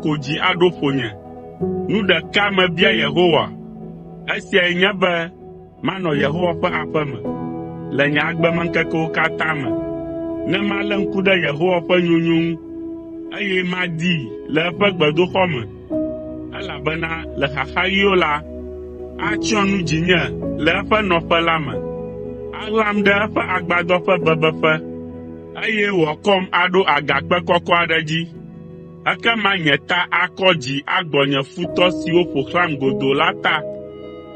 ko dzi aɖo ƒonye. Nu ɖeka mebia Yehowa. Esiae nye be manɔ Yehowa ƒe aƒe me le nye agbemeŋkekewo katã me. Ne malé ŋku ɖe Yehowa ƒe nyonyo ŋu, eye madii le eƒe gbedoxɔ me. Elabena le xaxaɣiwo la, atsyɔ nu dzinye le eƒe nɔƒe la me. Aɣlam ɖe eƒe agbadɔ ƒe bebeƒe, eye wòakɔm aɖo agakpe kɔkɔ aɖe dzi. Ekema nye ta akɔ dzi agbɔ nye futɔ siwo ƒo xlãm godoo la ta.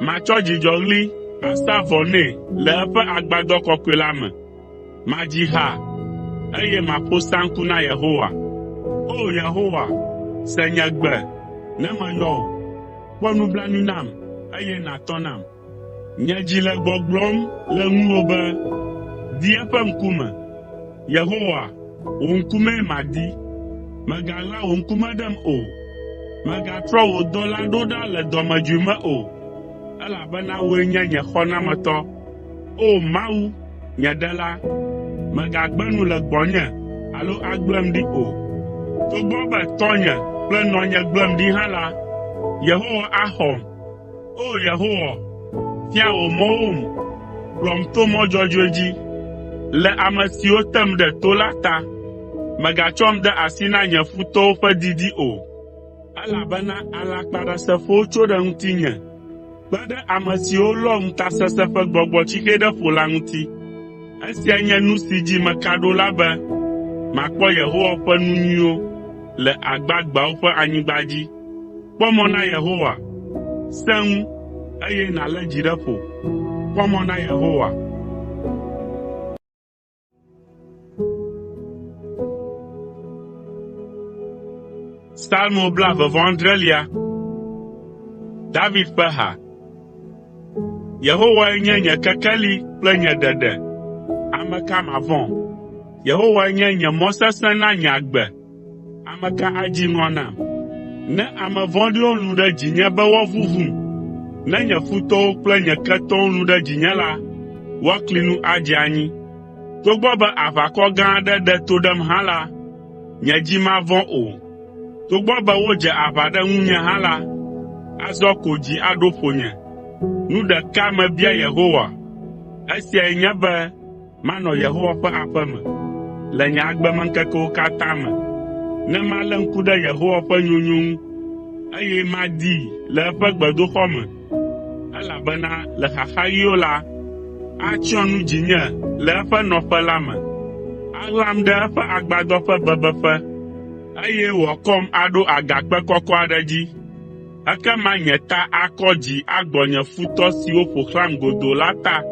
Matsɔ dzidzɔɣli asa vɔ nɛ le eƒe agbadɔ kɔkɔe la me. Madzi ha, eye maƒo saŋku na Yehowa. O Yehowa, se nye gbe, ne meyɔ wò. Kpɔ nublanui nam, eye nàtɔ nam. Nye dzi le gbɔgblɔm le ŋuwò be, di eƒe ŋkume. Yehowa, wò ŋkumee madi. Mègaɣla wò ŋkume ɖem o. Mègatrɔ wò dɔla ɖo ɖa le dɔmedzoe me o. Elabena wòe nye nye xɔnametɔ. O Mawu, nye ɖela, mègagbe nu le gbɔnye alo agblem ɖi o. Togbɔ be tɔnye kple nɔnye gblem ɖi hã la, Yehowa axɔm. O Yehowa, fia wò mɔwom, kplɔm to mɔ dzɔdzɔe dzi. Le ame siwo tem ɖe to la ta, mègatsɔm de asi na nye futɔwo ƒe didi o. Elabena alakpaɖeseƒowo tso ɖe ŋutinye, kpe ɖe ame siwo lɔ ŋutasesẽ ƒe gbɔgbɔ tsikɛ ɖe ƒo la ŋuti. Esia nye nu si dzi meka ɖo la be, makpɔ Yehowa ƒe nu nyuiwo le agbagbeawo ƒe anyigba dzi. Kpɔ mɔ na Yehowa, sẽ ŋu, eye nàlé dzi ɖe ƒo. Kpɔ mɔ na Yehowa. Psalmo 27. David ƒe ha. Yehowae nye nye kekeli kple nye ɖeɖe. Ame ka mavɔ̃? Yehowae nye nye mɔ sesẽ na nye agbe. Ame ka adzi ŋɔ nam? Ne ame vɔ̃ɖiwo lũ ɖe dzinye be woavuvum, ne nye futɔwo kple nye ketɔwo lũ ɖe dzinye la, woakli nu adze anyi. Togbɔ be aʋakɔ gã aɖe ɖe to ɖem hã la, nye dzi mavɔ̃ o. Togbɔ be wodze aʋa ɖe ŋunye hã la, azɔ ko dzi aɖo ƒonye. Nu ɖeka mebia Yehowa. Esiae nye be manɔ Yehowa ƒe aƒe me le nye agbemeŋkekewo katã me. Ne malé ŋku ɖe Yehowa ƒe nyonyo ŋu, eye madii le eƒe gbedoxɔ me. Elabena le xaxaɣiwo la, atsyɔ nu dzinye le eƒe nɔƒe la me. Aɣlam ɖe eƒe agbadɔ ƒe bebeƒe, eye wòakɔm aɖo agakpe kɔkɔ aɖe dzi. Ekema nye ta akɔ dzi agbɔ nye futɔ siwo ƒo xlãm godoo la ta. Matsɔ dzidzɔɣli asa vɔ nɛ le eƒe agbadɔ kɔkɔe la me. Madzi ha, eye maƒo saŋku na Yehowa. O Yehowa, se nye gbe, ne meyɔ wò. Kpɔ nublanui nam, eye nàtɔ nam. Nye dzi le gbɔgblɔm le ŋuwò be, di eƒe ŋkume. Yehowa, wò ŋkumee madi. Mègaɣla wò ŋkume ɖem o. Mègatrɔ wò dɔla ɖo ɖa le dɔmedzoe me o. Elabena wòe nye nye xɔnametɔ. O Mawu, nye ɖela, mègagbe nu le gbɔnye alo agblem ɖi o. Togbɔ be tɔnye kple nɔnye gblem ɖi hã la, Yehowa axɔm. O Yehowa, fia wò mɔwom, kplɔm to mɔ dzɔdzɔe dzi. Le ame siwo tem ɖe to la ta, mègatsɔm de asi na nye futɔwo ƒe didi o. Elabena alakpaɖeseƒowo tso ɖe ŋutinye, kpe ɖe ame siwo lɔ ŋutasesẽ ƒe gbɔgbɔ tsikɛ ɖe ƒo la ŋuti. Esia nye nu si dzi meka ɖo la be, makpɔ Yehowa ƒe nu nyuiwo le agbagbeawo ƒe anyigba dzi. Kpɔ mɔ na Yehowa, sẽ ŋu, eye nàlé dzi ɖe ƒo. Kpɔ mɔ na Yehowa. Psalmo 27. David ƒe ha. Yehowae nye nye kekeli kple nye ɖeɖe. Ame ka mavɔ̃? Yehowae nye nye mɔ sesẽ na nye agbe. Ame ka adzi ŋɔ nam? Ne ame vɔ̃ɖiwo lũ ɖe dzinye be woavuvum, ne nye futɔwo kple nye ketɔwo lũ ɖe dzinye la, woakli nu adze anyi. Togbɔ be aʋakɔ gã aɖe ɖe to ɖem hã la, nye dzi mavɔ̃ o. Togbɔ be wodze aʋa ɖe ŋunye hã la, azɔ ko dzi aɖo ƒonye. Nu ɖeka mebia Yehowa, esiae nye be manɔ Yehowa ƒe aƒe me le nye agbemeŋkekewo katã me, ne malé ŋku ɖe Yehowa ƒe nyonyo ŋu, eye madii le eƒe gbedoxɔ me, elabena le xaxaɣiwo la, atsyɔ nu dzinye le eƒe nɔƒe la me, aɣlam ɖe eƒe agbadɔ ƒe bebeƒe, eye wòakɔm aɖo agakpe kɔkɔ aɖe dzi. Ekema nye ta akɔ dzi agbɔ nye futɔ siwo ƒo xlãm godoo la ta.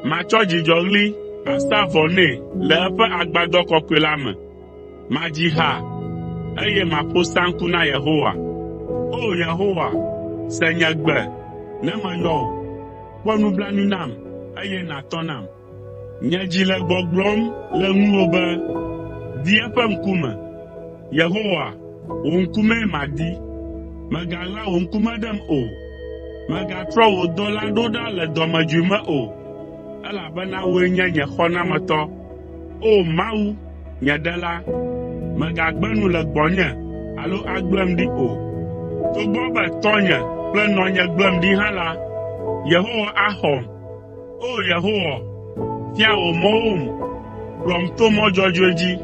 Matsɔ dzidzɔɣli asa vɔ nɛ le eƒe agbadɔ kɔkɔe la me. Madzi ha, eye maƒo saŋku na Yehowa. O Yehowa, se nye gbe, ne meyɔ wò. Kpɔ nublanui nam, eye nàtɔ nam. Nye dzi le gbɔgblɔm le ŋuwò be, di eƒe ŋkume. Yehowa, wò ŋkumee madi. Mègaɣla wò ŋkume ɖem o. Mègatrɔ wò dɔla ɖo ɖa le dɔmedzoe me o, elabena wòe nye nye xɔnametɔ. O Mawu, nye Ɖela, mègagbe nu le gbɔnye alo agblem ɖi o. Togbɔ be tɔnye kple nɔnye gblem ɖi hã la, Yehowa axɔm. O Yehowa, fia wò mɔwom, kplɔm to mɔ dzɔdzɔe dzi.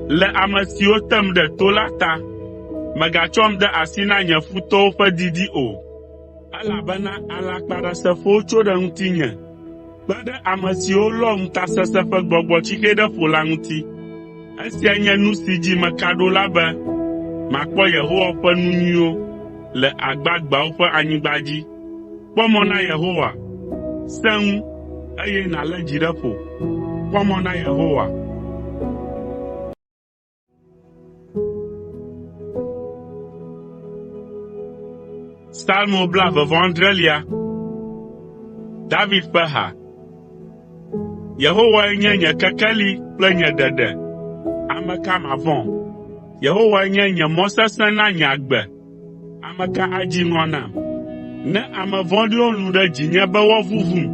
Le ame siwo tem ɖe to la ta, mègatsɔm de asi na nye futɔwo ƒe didi o, elabena alakpaɖesefowo tso ɖe ŋutinye, kpe ɖe ame siwo lɔ ŋutasesẽ ƒe gbɔgbɔ tsixe ɖe ƒo la ŋuti. Esia nye nu si dzi meka ɖo la be makpɔ Yehowa ƒe nu nyuiwo le agbagbeawo ƒe anyigba dzi. Kpɔ mɔ na Yehowa, sẽ ŋu, eye nàlé dzi ɖe ƒo. Kpɔ mɔ na Yehowa. Psalmo 27. David ƒe ha. Yehowae nye nye kekeli kple nye ɖeɖe, ame ka mavɔ̃? Yehowae nye nye mɔ sesẽ na nye agbe, ame ka adzi ŋɔ nam? Ne ame vɔ̃ɖiwo lũ ɖe dzinye be woavuvum,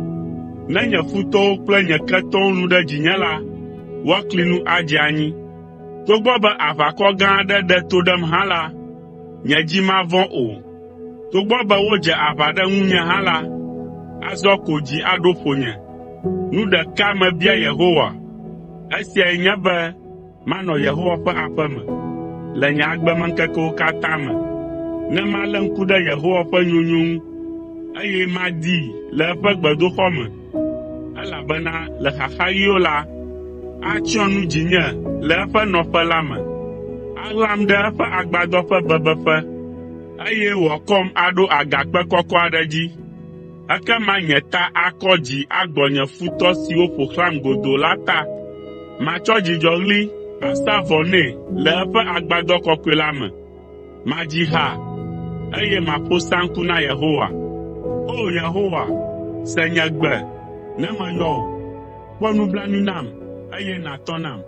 ne nye futɔwo kple nye ketɔwo lũ ɖe dzinye la, woakli nu adze anyi. Togbɔ be aʋakɔ gã aɖe ɖe to ɖem hã la, nye dzi mavɔ̃ o. Togbɔ be wodze aʋa ɖe ŋunye hã la, azɔ ko dzi aɖo ƒonye. Nu ɖeka mebia Yehowa, esiae nye be manɔ Yehowa ƒe aƒe me le nye agbemeŋkekewo katã me, ne malé ŋku ɖe Yehowa ƒe nyonyo ŋu, eye madii le eƒe gbedoxɔ me, elabena le xaxaɣiwo la, atsyɔ nu dzinye le eƒe nɔƒe la me, aɣlam ɖe eƒe agbadɔ ƒe bebeƒe, eye wòakɔm aɖo agakpe kɔkɔ aɖe dzi. Ekema nye ta akɔ dzi agbɔ nye futɔ siwo ƒo xlãm godoo la ta. Matsɔ dzidzɔɣli asa vɔ nɛ le eƒe agbadɔ kɔkɔe la me. Madzi ha, eye maƒo saŋku na Yehowa. O Yehowa, se nye gbe, ne meyɔ wò. Kpɔ nublanui nam, eye nàtɔ nam.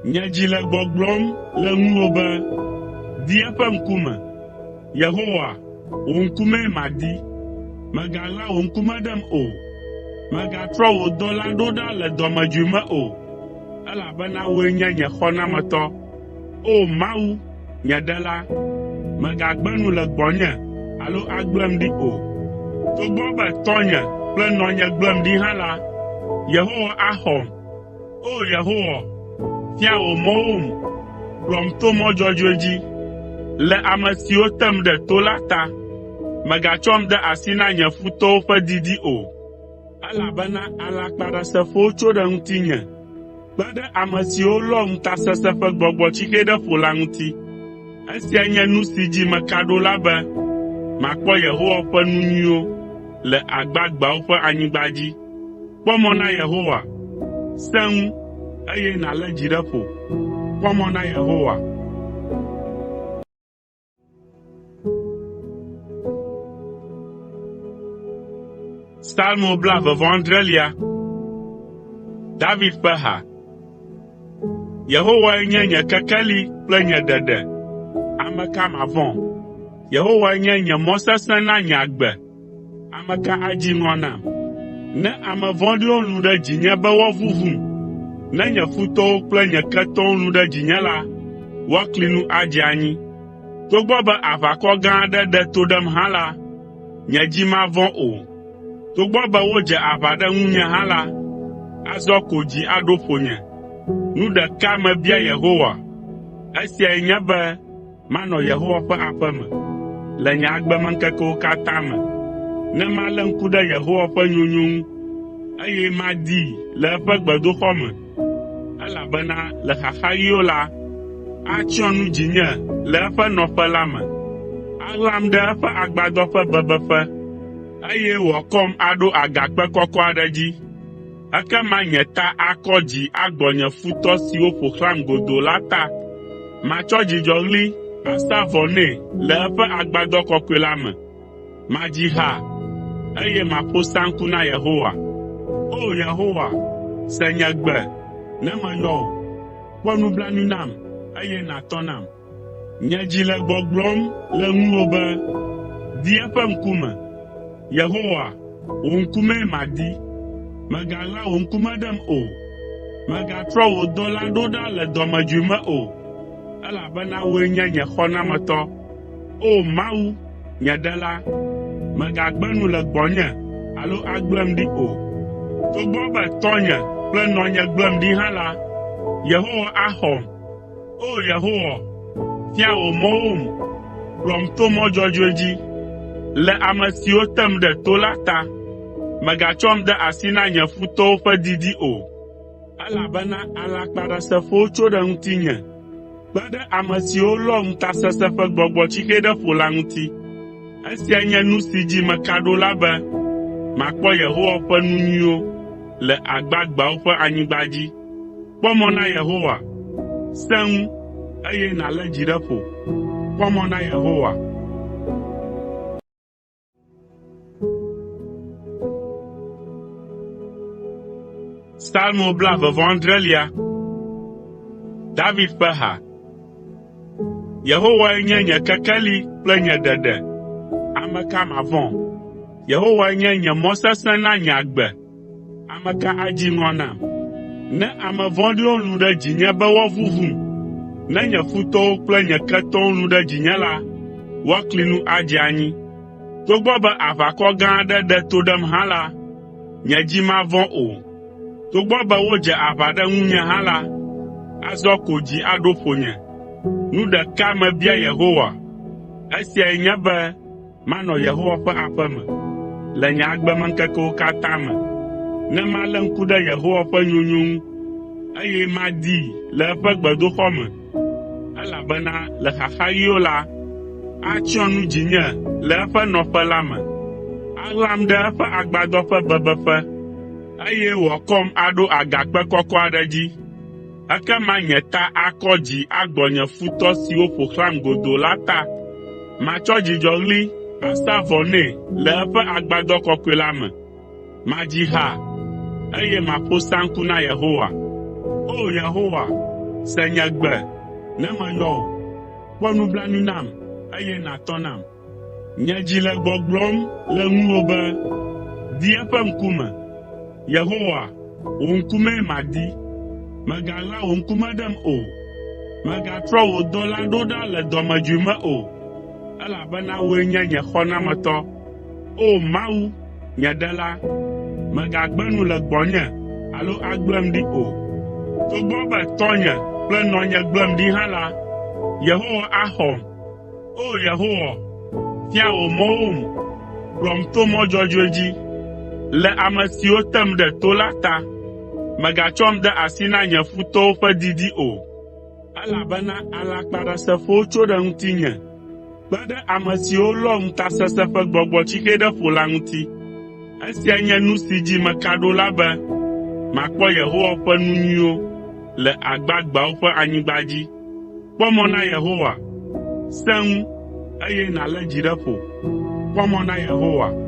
Nye dzi le gbɔgblɔm le ŋuwò be, di eƒe ŋkume. Yehowa, wò ŋkumee madi. Mègaɣla wò ŋkume ɖem o. Mègatrɔ wò dɔla ɖo ɖa le dɔmedzoe me o, elabena wòe nye nye xɔnametɔ. O Mawu, nye Ɖela, mègagbe nu le gbɔnye alo agblem ɖi o. Togbɔ be tɔnye kple nɔnye gblem ɖi hã la, Yehowa axɔm. O Yehowa, fia wò mɔwom, kplɔm to mɔ dzɔdzɔe dzi. Le ame siwo tem ɖe to la ta, mègatsɔm de asi na nye futɔwo ƒe didi o, elabena alakpaɖesefowo tso ɖe ŋutinye, kpe ɖe ame siwo lɔ ŋutasesẽ ƒe gbɔgbɔ tsixe ɖe ƒo la ŋuti. Esia nye nu si dzi meka ɖo la be makpɔ Yehowa ƒe nu nyuiwo le agbagbeawo ƒe anyigba dzi. Kpɔ mɔ na Yehowa, sẽ ŋu, eye nàlé dzi ɖe ƒo. Kpɔ mɔ na Yehowa. Psalmo 27. David ƒe ha. Yehowae nye nye kekeli kple nye ɖeɖe, ame ka mavɔ̃? Yehowae nye nye mɔ sesẽ na nye agbe, ame ka adzi ŋɔ nam? Ne ame vɔ̃ɖiwo lũ ɖe dzinye be woavuvum, ne nye futɔwo kple nye ketɔwo lũ ɖe dzinye la, woakli nu adze anyi. Togbɔ be aʋakɔ gã aɖe ɖe to ɖem hã la, nye dzi mavɔ̃ o. Togbɔ be wodze aʋa ɖe ŋunye hã la, azɔ ko dzi aɖo ƒonye. Nu ɖeka mebia Yehowa, esiae nye be manɔ Yehowa ƒe aƒe me le nye agbemeŋkekewo katã me, ne malé ŋku ɖe Yehowa ƒe nyonyo ŋu, eye madii le eƒe gbedoxɔ me, elabena le xaxaɣiwo la, atsyɔ nu dzinye le eƒe nɔƒe la me, aɣlam ɖe eƒe agbadɔ ƒe bebeƒe, eye wòakɔm aɖo agakpe kɔkɔ aɖe dzi. Ekema nye ta akɔ dzi agbɔ nye futɔ siwo ƒo xlãm godoo la ta. Matsɔ dzidzɔɣli asa vɔ nɛ le eƒe agbadɔ kɔkɔe la me. Madzi ha, eye maƒo saŋku na Yehowa. O Yehowa, se nye gbe, ne meyɔ wò. Kpɔ nublanui nam, eye nàtɔ nam. Nye dzi le gbɔgblɔm le ŋuwò be, di eƒe ŋkume. Yehowa, wò ŋkumee madi. Mègaɣla wò ŋkume ɖem o. Mègatrɔ wò dɔla ɖo ɖa le dɔmedzoe me o, elabena wòe nye nye xɔnametɔ. O Mawu, nye Ɖela, mègagbe nu le gbɔnye alo agblem ɖi o. Togbɔ be tɔnye kple nɔnye gblem ɖi hã la, Yehowa axɔm. O Yehowa, fia wò mɔwom, kplɔm to mɔ dzɔdzɔe dzi, le ame siwo tem ɖe to la ta. Mègatsɔm de asi na nye futɔwo ƒe didi o, elabena alakpaɖesefowo tso ɖe ŋutinye, kpe ɖe ame siwo lɔ ŋutasesẽ ƒe gbɔgbɔtsixe ɖe ƒo la ŋuti. Esia nye nu si dzi meka ɖo la be makpɔ Yehowa ƒe nu nyuiwo le agbagbeawo ƒe anyigba dzi. Kpɔ mɔ na Yehowa, sẽ ŋu, eye nàlé dzi ɖe ƒo. Kpɔ mɔ na Yehowa. Psalmo 29. David ƒe ha. Yehowae nye nye kekeli kple nye ɖeɖe, ame ka mavɔ̃? Yehowae nye nye mɔ sesẽ na nye agbe, ame ka adzi ŋɔ nam? Ne ame vɔ̃ɖiwo lũ ɖe dzinye be woaʋuʋum, ne nye futɔwo kple nye ketɔwo lũ ɖe dzinye la, woakli nu adze anyi. Togbɔ be aʋakɔ gã aɖe ɖe to ɖem hã la, nye dzi mavɔ̃ o. Togbɔ be wodze aʋa ɖe ŋunye hã la, azɔ ko dzi aɖo ƒonye. Nu ɖeka mebia Yehowa, esiae nye be manɔ Yehowa ƒe aƒe me le nye agbemeŋkekewo katã me, ne malé ŋku ɖe Yehowa ƒe nyonyo ŋu, eye madii le eƒe gbedoxɔ me, elabena le xaxaɣiwo la, atsyɔ nu dzinye le eƒe nɔƒe la me, aɣlam ɖe eƒe agbadɔ ƒe bebeƒe, eye wòakɔm aɖo agakpe kɔkɔ aɖe dzi. Ekema nye ta akɔ dzi agbɔ nye futɔ siwo ƒo xlãm godoo la ta. Matsɔ dzidzɔɣli asa vɔ nɛ le eƒe agbadɔ kɔkɔe la me. Madzi ha, eye maƒo saŋku na Yehowa. O Yehowa, se nye gbe, ne meyɔ wò. Kpɔ nublanui nam, eye nàtɔ nam. Nye dzi le gbɔgblɔm le ŋuwò be, di eƒe ŋkume. Yehowa, wò ŋkumee madi. Mègaɣla wò ŋkume ɖem o. Mègatrɔ wò dɔla ɖo ɖa le dɔmedzoe me o, elabena wòe nye nye xɔnametɔ. O Mawu, nye Ɖela, mègagbe nu le gbɔnye alo agblem ɖi o. Togbɔ be tɔnye kple nɔnye gblem ɖi hã la, Yehowa axɔm. O Yehowa, fia wò mɔwom, kplɔm to mɔ dzɔdzɔe dzi, le ame siwo tem ɖe to la ta. Mègatsɔm de asi na nye futɔwo ƒe didi o, elabena alakpaɖesefowo tso ɖe ŋutinye, kpe ɖe ame siwo lɔ ŋutasesẽ ƒe gbɔgbɔtsixe ɖe ƒo la ŋuti. Esia nye nu si dzi meka ɖo la be makpɔ Yehowa ƒe nu nyuiwo le agbagbeawo ƒe anyigba dzi. Kpɔ mɔ na Yehowa, sẽ ŋu, eye nàlé dzi ɖe ƒo. Kpɔ mɔ na Yehowa. Yehowae nye nye kekeli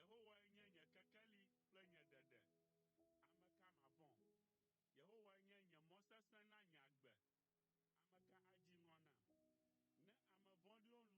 kple nye ɖeɖe, ame ka mavɔ̃? Yehowae nye nye mɔ sesẽ na nye agbe, ame ka adzi ŋɔ nam? Ne ame vɔ̃ɖiwo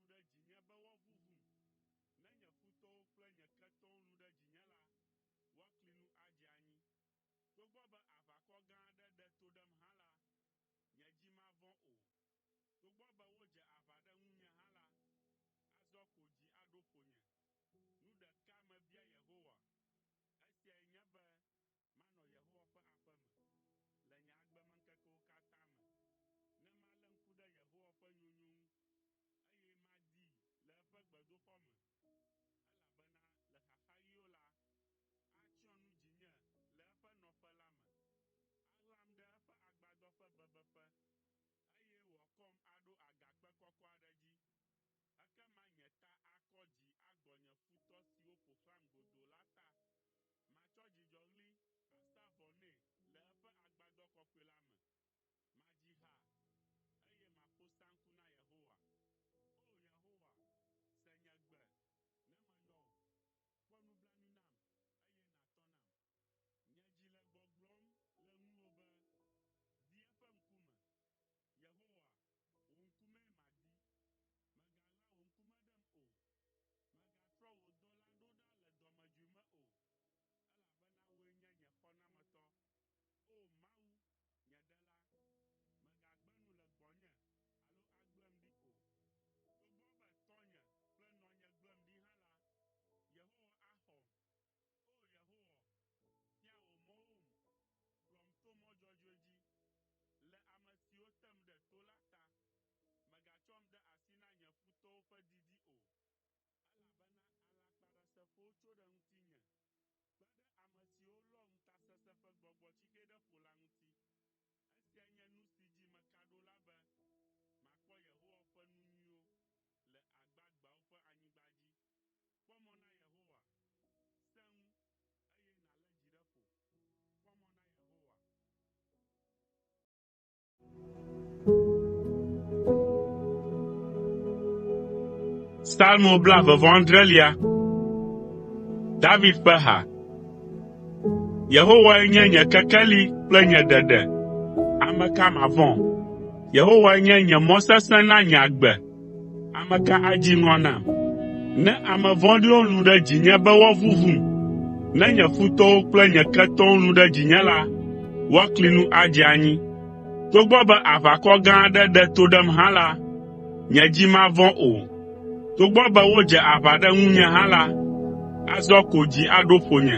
ko dzi aɖo ƒonye.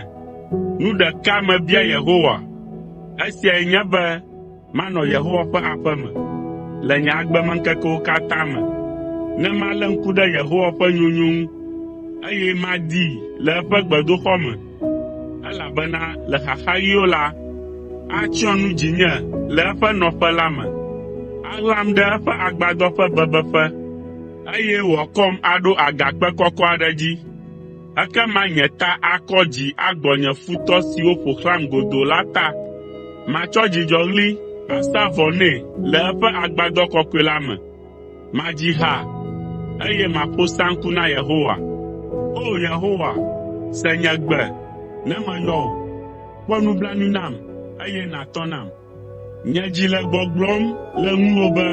Nu ɖeka mebia Yehowa. Esiae nye be manɔ Yehowa ƒe aƒe me le nye agbemeŋkekewo katã me, ne malé ŋku ɖe Yehowa ƒe nyonyo ŋu, eye madii le eƒe gbedoxɔ me, elabena le xaxaɣiwo la, atsyɔ nu dzinye le eƒe nɔƒe la me. Aɣlam ɖe eƒe agbadɔ ƒe bebeƒe, eye wòakɔm aɖo agakpe kɔkɔ aɖe dzi. Ekema nye ta akɔ dzi agbɔ nye futɔ siwo ƒo xlãm godoo la ta. Matsɔ dzidzɔɣli asa vɔ nɛ le eƒe agbadɔ kɔkɔe la me. Madzi ha, eye maƒo saŋku na Yehowa. O Yehowa, se nye gbe, ne meyɔ wò. Kpɔ nublanui nam, eye nàtɔ nam. Nye dzi le gbɔgblɔm le ŋuwò be,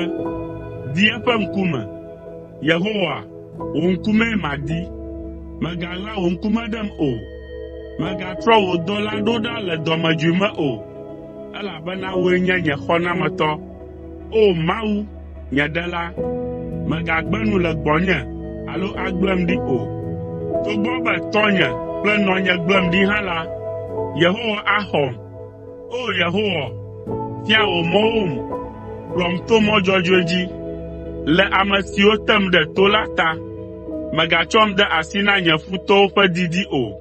di eƒe ŋkume. Yehowa, wò ŋkumee madi. Mègaɣla wò ŋkume ɖem o. Mègatrɔ wò dɔla ɖo ɖa le dɔmedzoe me o, elabena wòe nye nye xɔnametɔ. O Mawu, nye Ɖela, mègagbe nu le gbɔnye alo agblem ɖi o. Togbɔ be tɔnye kple nɔnye gblem ɖi hã la, Yehowa axɔm. O Yehowa, fia wò mɔwom, kplɔm to mɔ dzɔdzɔe dzi, le ame siwo tem ɖe to la ta. Mègatsɔm de asi na nye futɔwo ƒe didi o,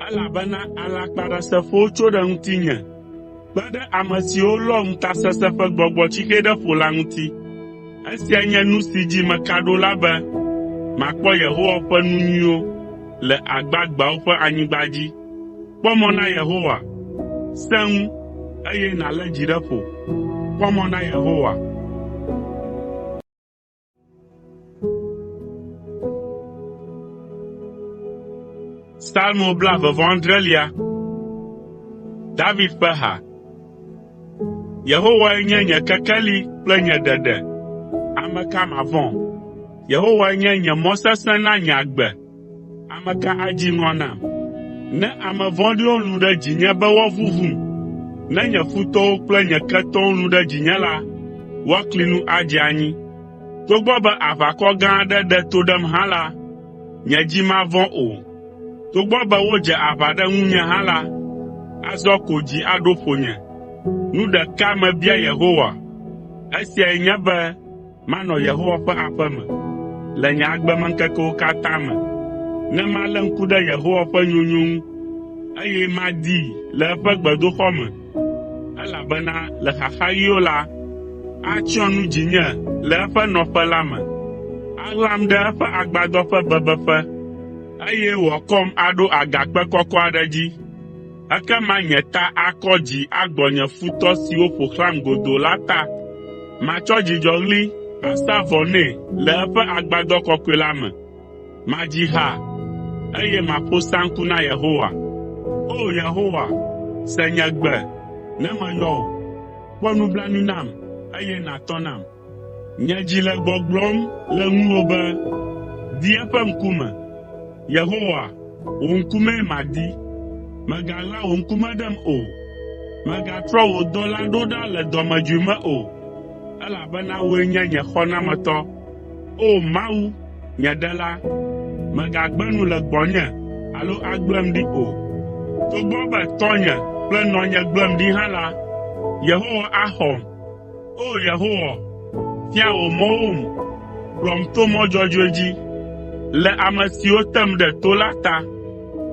elabena alakpaɖeseƒowo tso ɖe ŋutinye, kpe ɖe ame siwo lɔ ŋutasesẽ ƒe gbɔgbɔ tsikɛ ɖe ƒo la ŋuti. Esia nye nu si dzi meka ɖo la be makpɔ Yehowa ƒe nu nyuiwo le agbagbeawo ƒe anyigba dzi. Kpɔ mɔ na Yehowa, sẽ ŋu, eye nàlé dzi ɖe ƒo. Kpɔ mɔ na Yehowa. Psalmo 27. David ƒe ha. Yehowae nye nye kekeli kple nye ɖeɖe. Ame ka mavɔ̃? Yehowae nye nye mɔ sesẽ na nye agbe. Ame ka adzi ŋɔ nam? Ne ame vɔ̃ɖiwo lũ ɖe dzinye be woavuvum, ne nye futɔwo kple nye ketɔwo lũ ɖe dzinye la, woakli nu adze anyi. Togbɔ be aʋakɔ gã aɖe ɖe to ɖem hã la, nye dzi mavɔ̃ o. Togbɔ be wodze aʋa ɖe ŋunye hã la, azɔ ko dzi aɖo ƒonye. Nu ɖeka mebia Yehowa. Esiae nye be manɔ Yehowa ƒe aƒe me le nye agbemeŋkekewo katã me, ne malé ŋku ɖe Yehowa ƒe nyonyo ŋu, eye madii le eƒe gbedoxɔ me, elabena le xaxaɣiwo la, atsyɔ nu dzinye le eƒe nɔƒe la me. Aɣlam ɖe eƒe agbadɔ ƒe bebeƒe, eye wòakɔm aɖo agakpe kɔkɔ aɖe dzi. Ekema nye ta akɔ dzi agbɔ nye futɔ siwo ƒo xlãm godoo la ta. Matsɔ dzidzɔɣli asa vɔ nɛ le eƒe agbadɔ kɔkɔe la me. Madzi ha, eye maƒo saŋku na Yehowa. O Yehowa, se nye gbe, ne meyɔ wò. Kpɔ nublanui nam, eye nàtɔ nam. Nye dzi le gbɔgblɔm le ŋuwò be, di eƒe ŋkume. Yehowa, wò ŋkumee madi. Mègaɣla wò ŋkume ɖem o. Mègatrɔ wò dɔla ɖo ɖa le dɔmedzoe me o, elabena wòe nye nye xɔnametɔ. O Mawu, nye Ɖela, mègagbe nu le gbɔnye alo agblem ɖi o. Togbɔ be tɔnye kple nɔnye gblem ɖi hã la, Yehowa axɔm. O Yehowa, fia wò mɔwom, kplɔm to mɔ dzɔdzɔe dzi, le ame siwo tem ɖe to la ta. Mègatsɔm de asi na nye futɔwo ƒe didi o, elabena alakpaɖeseƒowo tso ɖe ŋutinye, kpe ɖe ame siwo lɔ ŋutasesẽ ƒe gbɔgbɔ tsikɛ ɖe ƒo la ŋuti. Esia nye nu si dzi meka ɖo la be makpɔ Yehowa ƒe nu nyuiwo le agbagbeawo ƒe anyigba dzi. Kpɔ mɔ na Yehowa, sẽ ŋu, eye nàlé dzi ɖe ƒo. Kpɔ mɔ na Yehowa. Psalmo 27. David ƒe ha. Yehowae nye nye kekeli kple nye ɖeɖe. Ame ka mavɔ̃? Yehowae nye nye mɔ sesẽ na nye agbe. Ame ka adzi ŋɔ nam? Ne ame vɔ̃ɖiwo lũ ɖe dzinye be woavuvum, ne nye futɔwo kple nye ketɔwo lũ ɖe dzinye la, woakli nu adze anyi. Togbɔ be aʋakɔ gã aɖe ɖe to ɖem hã la, nye dzi mavɔ̃ o. Togbɔ be wodze aʋa ɖe ŋunye hã la, azɔ ko dzi aɖo ƒonye. Nu ɖeka mebia Yehowa, esiae nye be manɔ Yehowa ƒe aƒe me le nye agbemeŋkekewo katã me, ne malé ŋku ɖe Yehowa ƒe nyonyo ŋu, eye madii le eƒe gbedoxɔ me, elabena le xaxaɣiwo la, atsyɔ nu dzinye le eƒe nɔƒe la me, aɣlam ɖe eƒe agbadɔ ƒe bebeƒe, eye wòakɔm aɖo agakpe kɔkɔ aɖe dzi. Ekema nye ta akɔ dzi agbɔ nye futɔ siwo ƒo xlãm godoo la ta. Matsɔ dzidzɔɣli asa vɔ nɛ le eƒe agbadɔ kɔkɔe la me. Madzi ha, eye maƒo saŋku na Yehowa. O Yehowa, se nye gbe, ne meyɔ wò. Kpɔ nublanui nam, eye nàtɔ nam. Nye dzi le gbɔgblɔm le ŋuwò be, di eƒe ŋkume. Yehowa, wò ŋkumee madi. Mègaɣla wò ŋkume ɖem o. Mègatrɔ wò dɔla ɖo ɖa le dɔmedzoe me o, elabena wòe nye nye xɔnametɔ. O Mawu, nye Ɖela, mègagbe nu le gbɔnye alo agblem ɖi o. Togbɔ be tɔnye kple nɔnye gblem ɖi hã la, Yehowa axɔm. O Yehowa, fia wò mɔwom, kplɔm to mɔ dzɔdzɔe dzi. Le ame siwo tem ɖe to la ta,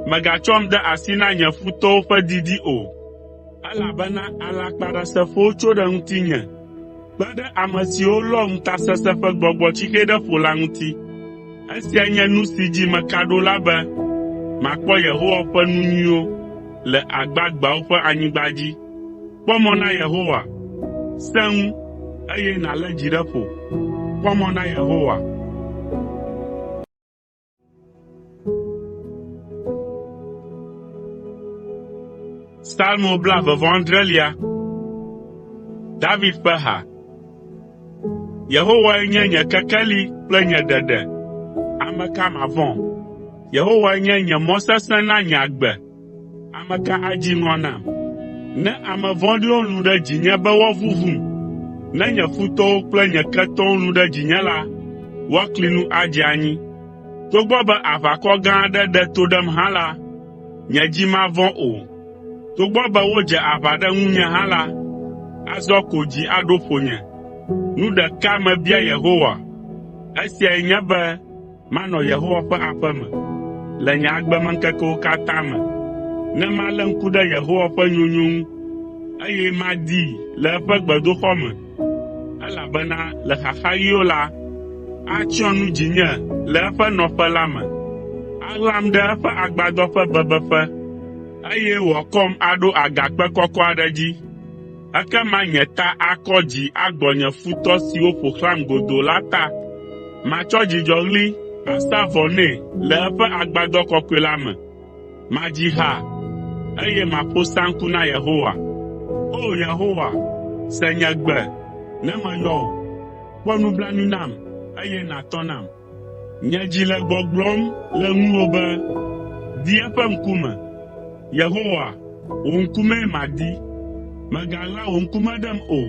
mègatsɔm de asi na nye futɔwo ƒe didi o, elabena alakpaɖesefowo tso ɖe ŋutinye, kpe ɖe ame siwo lɔ ŋutasesẽ ƒe gbɔgbɔ tsixe ɖe ƒo la ŋuti. Esia nye nu si dzi meka ɖo la be makpɔ Yehowa ƒe nu nyuiwo le agbagbeawo ƒe anyigba dzi. Kpɔ mɔ na Yehowa, sẽ ŋu, eye nàlé dzi ɖe ƒo. Kpɔ mɔ na Yehowa. Psalmo 27. David ƒe ha. Yehowae nye nye kekeli kple nye ɖeɖe, ame ka mavɔ̃? Yehowae nye nye mɔ sesẽ na nye agbe, ame ka adzi ŋɔ nam? Ne ame vɔ̃ɖiwo lũ ɖe dzinye be woavuvum, ne nye futɔwo kple nye ketɔwo lũ ɖe dzinye la, woakli nu adze anyi. Togbɔ be aʋakɔ gã aɖe ɖe to ɖem hã la, nye dzi mavɔ̃ o. Togbɔ be wodze aʋa ɖe ŋunye hã la, azɔ ko dzi aɖo ƒonye. Nu ɖeka mebia Yehowa, esiae nye be manɔ Yehowa ƒe aƒe me le nye agbemeŋkekewo katã me, ne malé ŋku ɖe Yehowa ƒe nyonyo ŋu, eye madii le eƒe gbedoxɔ me, elabena le xaxaɣiwo la, atsyɔ nu dzinye le eƒe nɔƒe la me, aɣlam ɖe eƒe agbadɔ ƒe bebeƒe, eye wòakɔm aɖo agakpe kɔkɔ aɖe dzi. Ekema nye ta akɔ dzi agbɔ nye futɔ siwo ƒo xlãm godoo la ta. Matsɔ dzidzɔɣli asa vɔ nɛ le eƒe agbadɔ kɔkɔe la me. Madzi ha, eye maƒo saŋku na Yehowa. O Yehowa, se nye gbe, ne meyɔ wò. Kpɔ nublanui nam, eye nàtɔ nam. Nye dzi le gbɔgblɔm le ŋuwò be, di eƒe ŋkume. Yehowa, wò ŋkumee madi. Mègaɣla wò ŋkume ɖem o.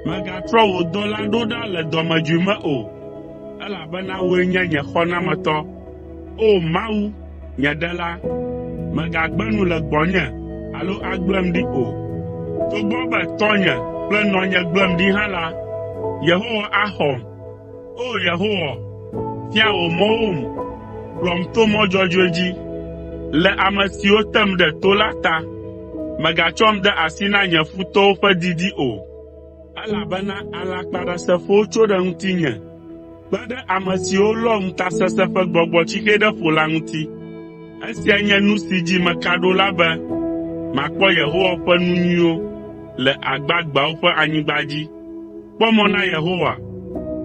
Mègatrɔ wò dɔla ɖo ɖa le dɔmedzoe me o, elabena wòe nye nye xɔnametɔ. O Mawu, nye Ɖela, mègagbe nu le gbɔnye alo agblem ɖi o. Togbɔ be tɔnye kple nɔnye gblem ɖi hã la, Yehowa axɔm. O Yehowa, fia wò mɔwom, kplɔm to mɔ dzɔdzɔe dzi. Le ame siwo tem ɖe to la ta, mègatsɔm de asi na nye futɔwo ƒe didi o, elabena alakpaɖesefowo tso ɖe ŋutinye, kpe ɖe ame siwo lɔ ŋutasesẽ ƒe gbɔgbɔ tsixe ɖe ƒo la ŋuti. Esia nye nu si dzi meka ɖo la be makpɔ Yehowa ƒe nu nyuiwo le agbagbeawo ƒe anyigba dzi. Kpɔ mɔ na Yehowa,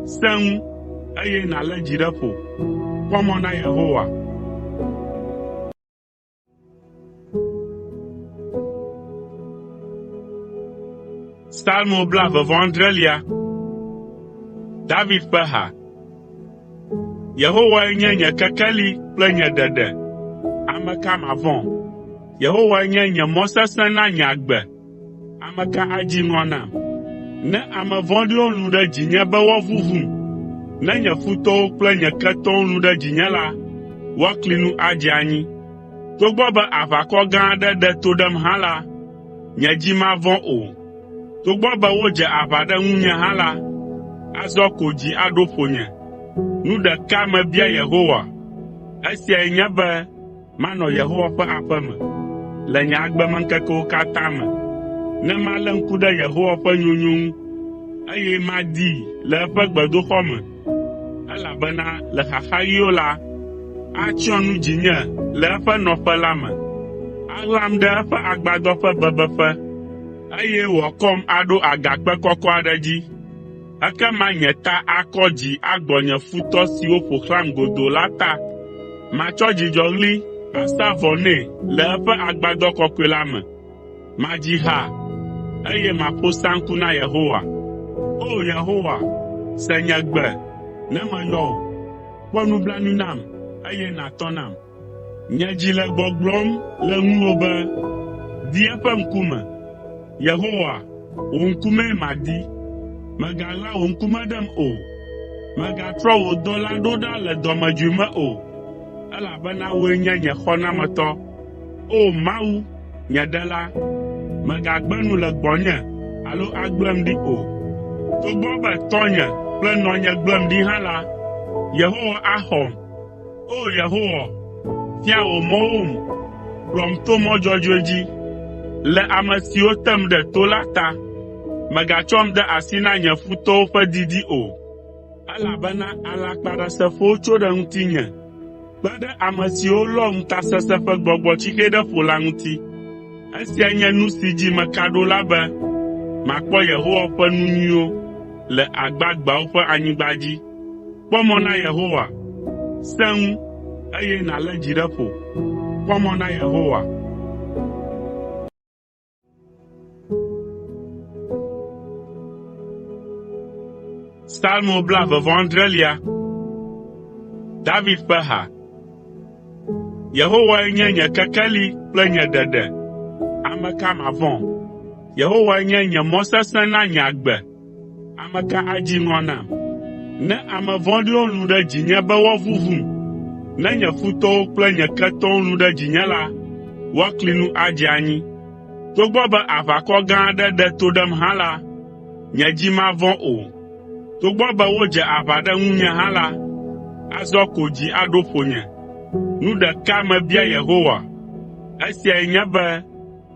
sẽ ŋu, eye nàlé dzi ɖe ƒo. Kpɔ mɔ na Yehowa. Psalmo 27. David ƒe ha. Yehowae nye nye kekeli kple nye ɖeɖe, ame ka mavɔ̃? Yehowae nye nye mɔ sesẽ na nye agbe, ame ka adzi ŋɔ nam? Ne ame vɔ̃ɖiwo lũ ɖe dzinye be woavuvum, ne nye futɔwo kple nye ketɔwo lũ ɖe dzinye la, woakli nu adze anyi. Togbɔ be aʋakɔ gã aɖe ɖe to ɖem hã la, nye dzi mavɔ̃ o. Togbɔ be wodze aʋa ɖe ŋunye hã la, azɔ ko dzi aɖo ƒonye. Nu ɖeka mebia Yehowa, esiae nye be manɔ Yehowa ƒe aƒe me le nye agbemeŋkekewo katã me, ne malé ŋku ɖe Yehowa ƒe nyonyo ŋu, eye madii le eƒe gbedoxɔ me, elabena le xaxaɣiwo la, atsyɔ nu dzinye le eƒe nɔƒe la me, aɣlam ɖe eƒe agbadɔ ƒe bebeƒe, eye wòakɔm aɖo agakpe kɔkɔ aɖe dzi. Ekema nye ta akɔ dzi agbɔ nye futɔ siwo ƒo xlãm godoo la ta. Matsɔ dzidzɔɣli asa vɔ nɛ le eƒe agbadɔ kɔkɔe la me. Madzi ha, eye maƒo saŋku na Yehowa. O Yehowa, se nye gbe, ne meyɔ wò. Kpɔ nublanui nam, eye nàtɔ nam. Nye dzi le gbɔgblɔm le ŋuwò be, di eƒe ŋkume. Yehowa, wò ŋkumee madi. Mègaɣla wò ŋkume ɖem o. Mègatrɔ wò dɔla ɖo ɖa le dɔmedzoe me o, elabena wòe nye nye xɔnametɔ. O Mawu, nye Ɖela, mègagbe nu le gbɔnye alo agblem ɖi o. Togbɔ be tɔnye kple nɔnye gblem ɖi hã la, Yehowa axɔm. O Yehowa, fia wò mɔwom, kplɔm to mɔ dzɔdzɔe dzi, le ame siwo tem ɖe to la ta. Mègatsɔm de asi na nye futɔwo ƒe didi o, elabena alakpaɖesefowo tso ɖe ŋutinye, kpe ɖe ame siwo lɔ ŋutasesẽ ƒe gbɔgbɔtsixe ɖe ƒo la ŋuti. Esia nye nu si dzi meka ɖo la be makpɔ Yehowa ƒe nu nyuiwo le agbagbeawo ƒe anyigba dzi. Kpɔ mɔ na Yehowa, sẽ ŋu, eye nàlé dzi ɖe ƒo. Kpɔ mɔ na Yehowa. Psalmo 29. David ƒe ha. Yehowae nye nye kekeli kple nye ɖeɖe, ame ka mavɔ̃? Yehowae nye nye mɔ sesẽ na nye agbe, ame ka adzi ŋɔ nam? Ne ame vɔ̃ɖiwo lũ ɖe dzinye be woavuvum, ne nye futɔwo kple nye ketɔwo lũ ɖe dzinye la, woakli nu adze anyi. Togbɔ be aʋakɔ gã aɖe ɖe to ɖem hã la, nye dzi mavɔ̃ o. Togbɔ be wodze aʋa ɖe ŋunye hã la, azɔ ko dzi aɖo ƒonye. Nu ɖeka mebia Yehowa, esiae nye be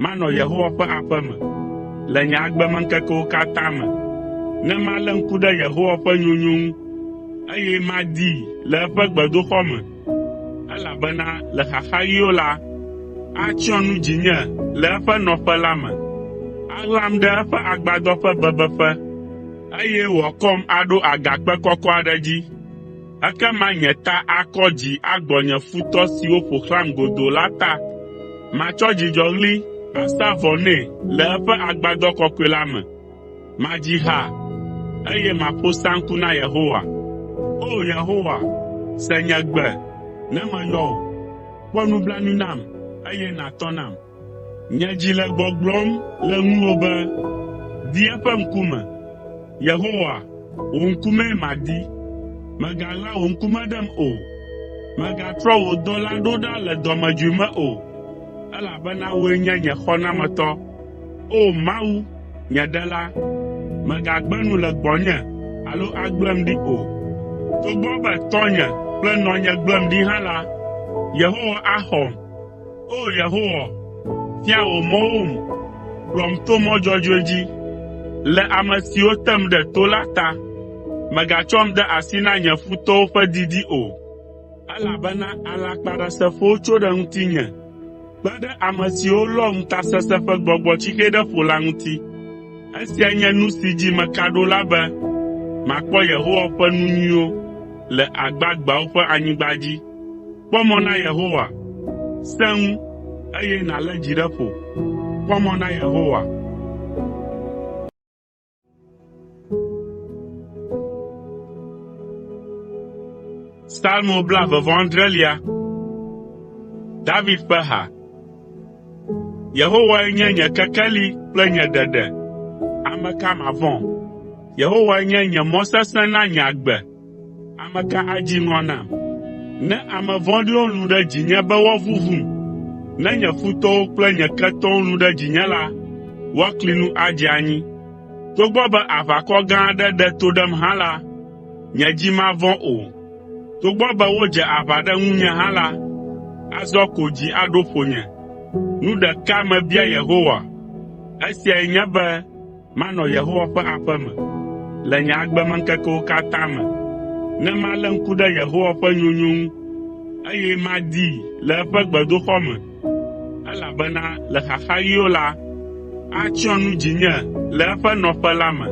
manɔ Yehowa ƒe aƒe me le nye agbemeŋkekewo katã me, ne malé ŋku ɖe Yehowa ƒe nyonyo ŋu, eye madii le eƒe gbedoxɔ me, elabena le xaxaɣiwo la, atsyɔ nu dzinye le eƒe nɔƒe la me, aɣlam ɖe eƒe agbadɔ ƒe bebeƒe, eye wòakɔm aɖo agakpe kɔkɔ aɖe dzi. Ekema nye ta akɔ dzi agbɔ nye futɔ siwo ƒo xlãm godoo la ta. Matsɔ dzidzɔɣli asa vɔ nɛ le eƒe agbadɔ kɔkɔe la me. Madzi ha, eye maƒo saŋku na Yehowa. O Yehowa, se nye gbe, ne meyɔ wò. Kpɔ nublanui nam, eye nàtɔ nam. Nye dzi le gbɔgblɔm le ŋuwò be, di eƒe ŋkume. Yehowa, wò ŋkumee madi. Mègaɣla wò ŋkume ɖem o. Mègatrɔ wò dɔla ɖo ɖa le dɔmedzoe me o, elabena wòe nye nye xɔnametɔ. O Mawu, nye Ɖela, mègagbe nu le gbɔnye alo agblem ɖi o. Togbɔ be tɔnye kple nɔnye gblem ɖi hã la, Yehowa axɔm. O Yehowa, fia wò mɔwom, kplɔm to mɔ dzɔdzɔe dzi, le ame siwo tem ɖe to la ta. Mègatsɔm de asi na nye futɔwo ƒe didi o, elabena alakpaɖesefowo tso ɖe ŋutinye, kpe ɖe ame siwo lɔ ŋutasesẽ ƒe gbɔgbɔtsixe ɖe ƒo la ŋuti. Esia nye nu si dzi meka ɖo la be makpɔ Yehowa ƒe nu nyuiwo le agbagbeawo ƒe anyigba dzi. Kpɔ mɔ na Yehowa, sẽ ŋu, eye nàlé dzi ɖe ƒo. Kpɔ mɔ na Yehowa. Psalmo 29. David ƒe ha. Yehowae nye nye kekeli kple nye ɖeɖe, ame ka mavɔ̃? Yehowae nye nye mɔ sesẽ na nye agbe, ame ka adzi ŋɔ nam? Ne ame vɔ̃ɖiwo lũ ɖe dzinye be woavuvum, ne nye futɔwo kple nye ketɔwo lũ ɖe dzinye la, woakli nu adze anyi. Togbɔ be aʋakɔ gã aɖe ɖe to ɖem hã la, nye dzi mavɔ̃ o. Togbɔ be wodze aʋa ɖe ŋunye hã la, azɔ ko dzi aɖo ƒonye. Nu ɖeka mebia Yehowa, esiae nye be manɔ Yehowa ƒe aƒe me le nye agbemeŋkekewo katã me, ne malé ŋku ɖe Yehowa ƒe nyonyo ŋu, eye madii le eƒe gbedoxɔ me, elabena le xaxaɣiwo la, atsyɔ nu dzinye le eƒe nɔƒe la me.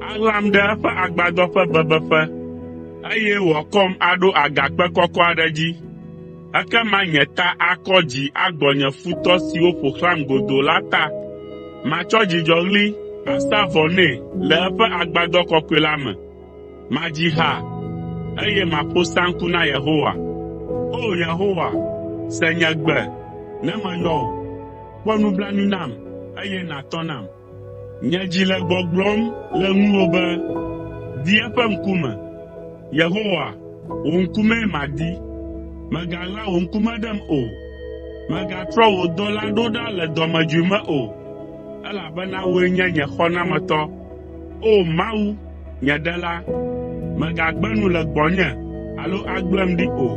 Aɣlam ɖe eƒe agbadɔ ƒe bebeƒe, eye wòakɔm aɖo agakpe kɔkɔ aɖe dzi. Ekema nye ta akɔ dzi agbɔ nye futɔ siwo ƒo xlãm godoo la ta. Matsɔ dzidzɔɣli asa vɔ nɛ le eƒe agbadɔ kɔkɔe la me. Madzi ha, eye maƒo saŋku na Yehowa. O Yehowa, se nye gbe, ne meyɔ wò. Kpɔ nublanui nam, eye nàtɔ nam. Nye dzi le gbɔgblɔm le ŋuwò be, di eƒe ŋkume. Yehowa, wò ŋkumee madi. Mègaɣla wò ŋkume ɖem o. Mègatrɔ wò dɔla ɖo ɖa le dɔmedzoe me o, elabena wòe nye nye xɔnametɔ. O Mawu, nye Ɖela, mègagbe nu le gbɔnye alo agblem ɖi o.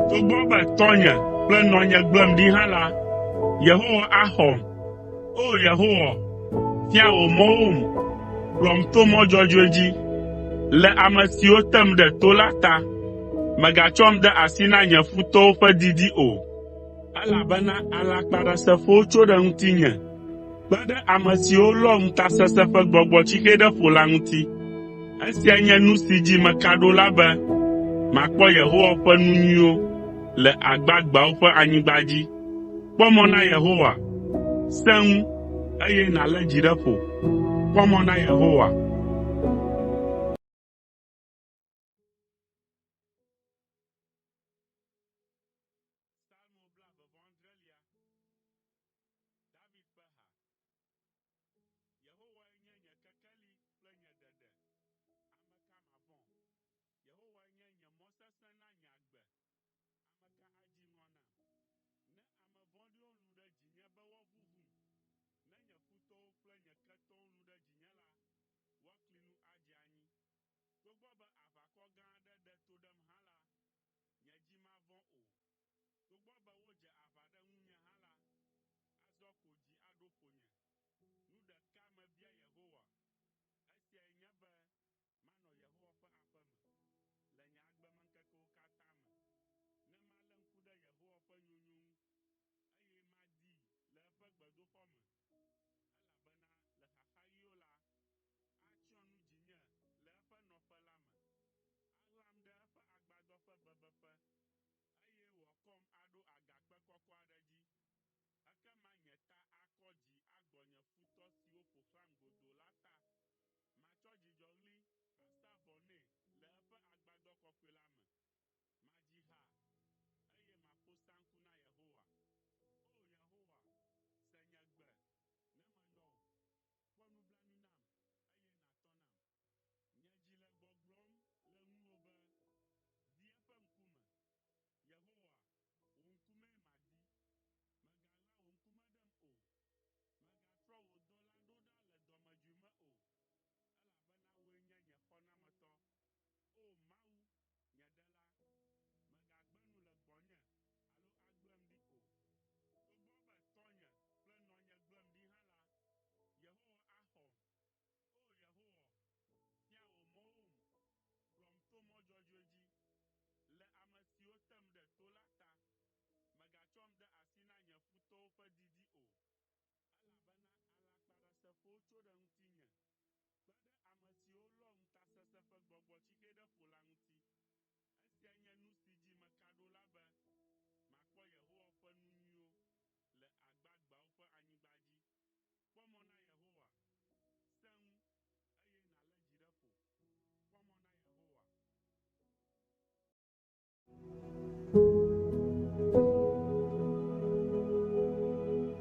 Togbɔ be tɔnye kple nɔnye gblem ɖi hã la, Yehowa axɔm. O Yehowa, fia wò mɔwom, kplɔm to mɔ dzɔdzɔe dzi. Le ame siwo tem ɖe to la ta, mègatsɔm de asi na nye futɔwo ƒe didi o, elabena alakpaɖesefowo tso ɖe ŋutinye, kpe ɖe ame siwo lɔ ŋutasesẽ ƒe gbɔgbɔtsixe ɖe ƒo la ŋuti. Esia nye nu si dzi meka ɖo la be makpɔ Yehowa ƒe nu nyuiwo le agbagbeawo ƒe anyigba dzi. Kpɔ mɔ na Yehowa, sẽ ŋu, eye nàlé dzi ɖe ƒo. Kpɔ mɔ na Yehowa.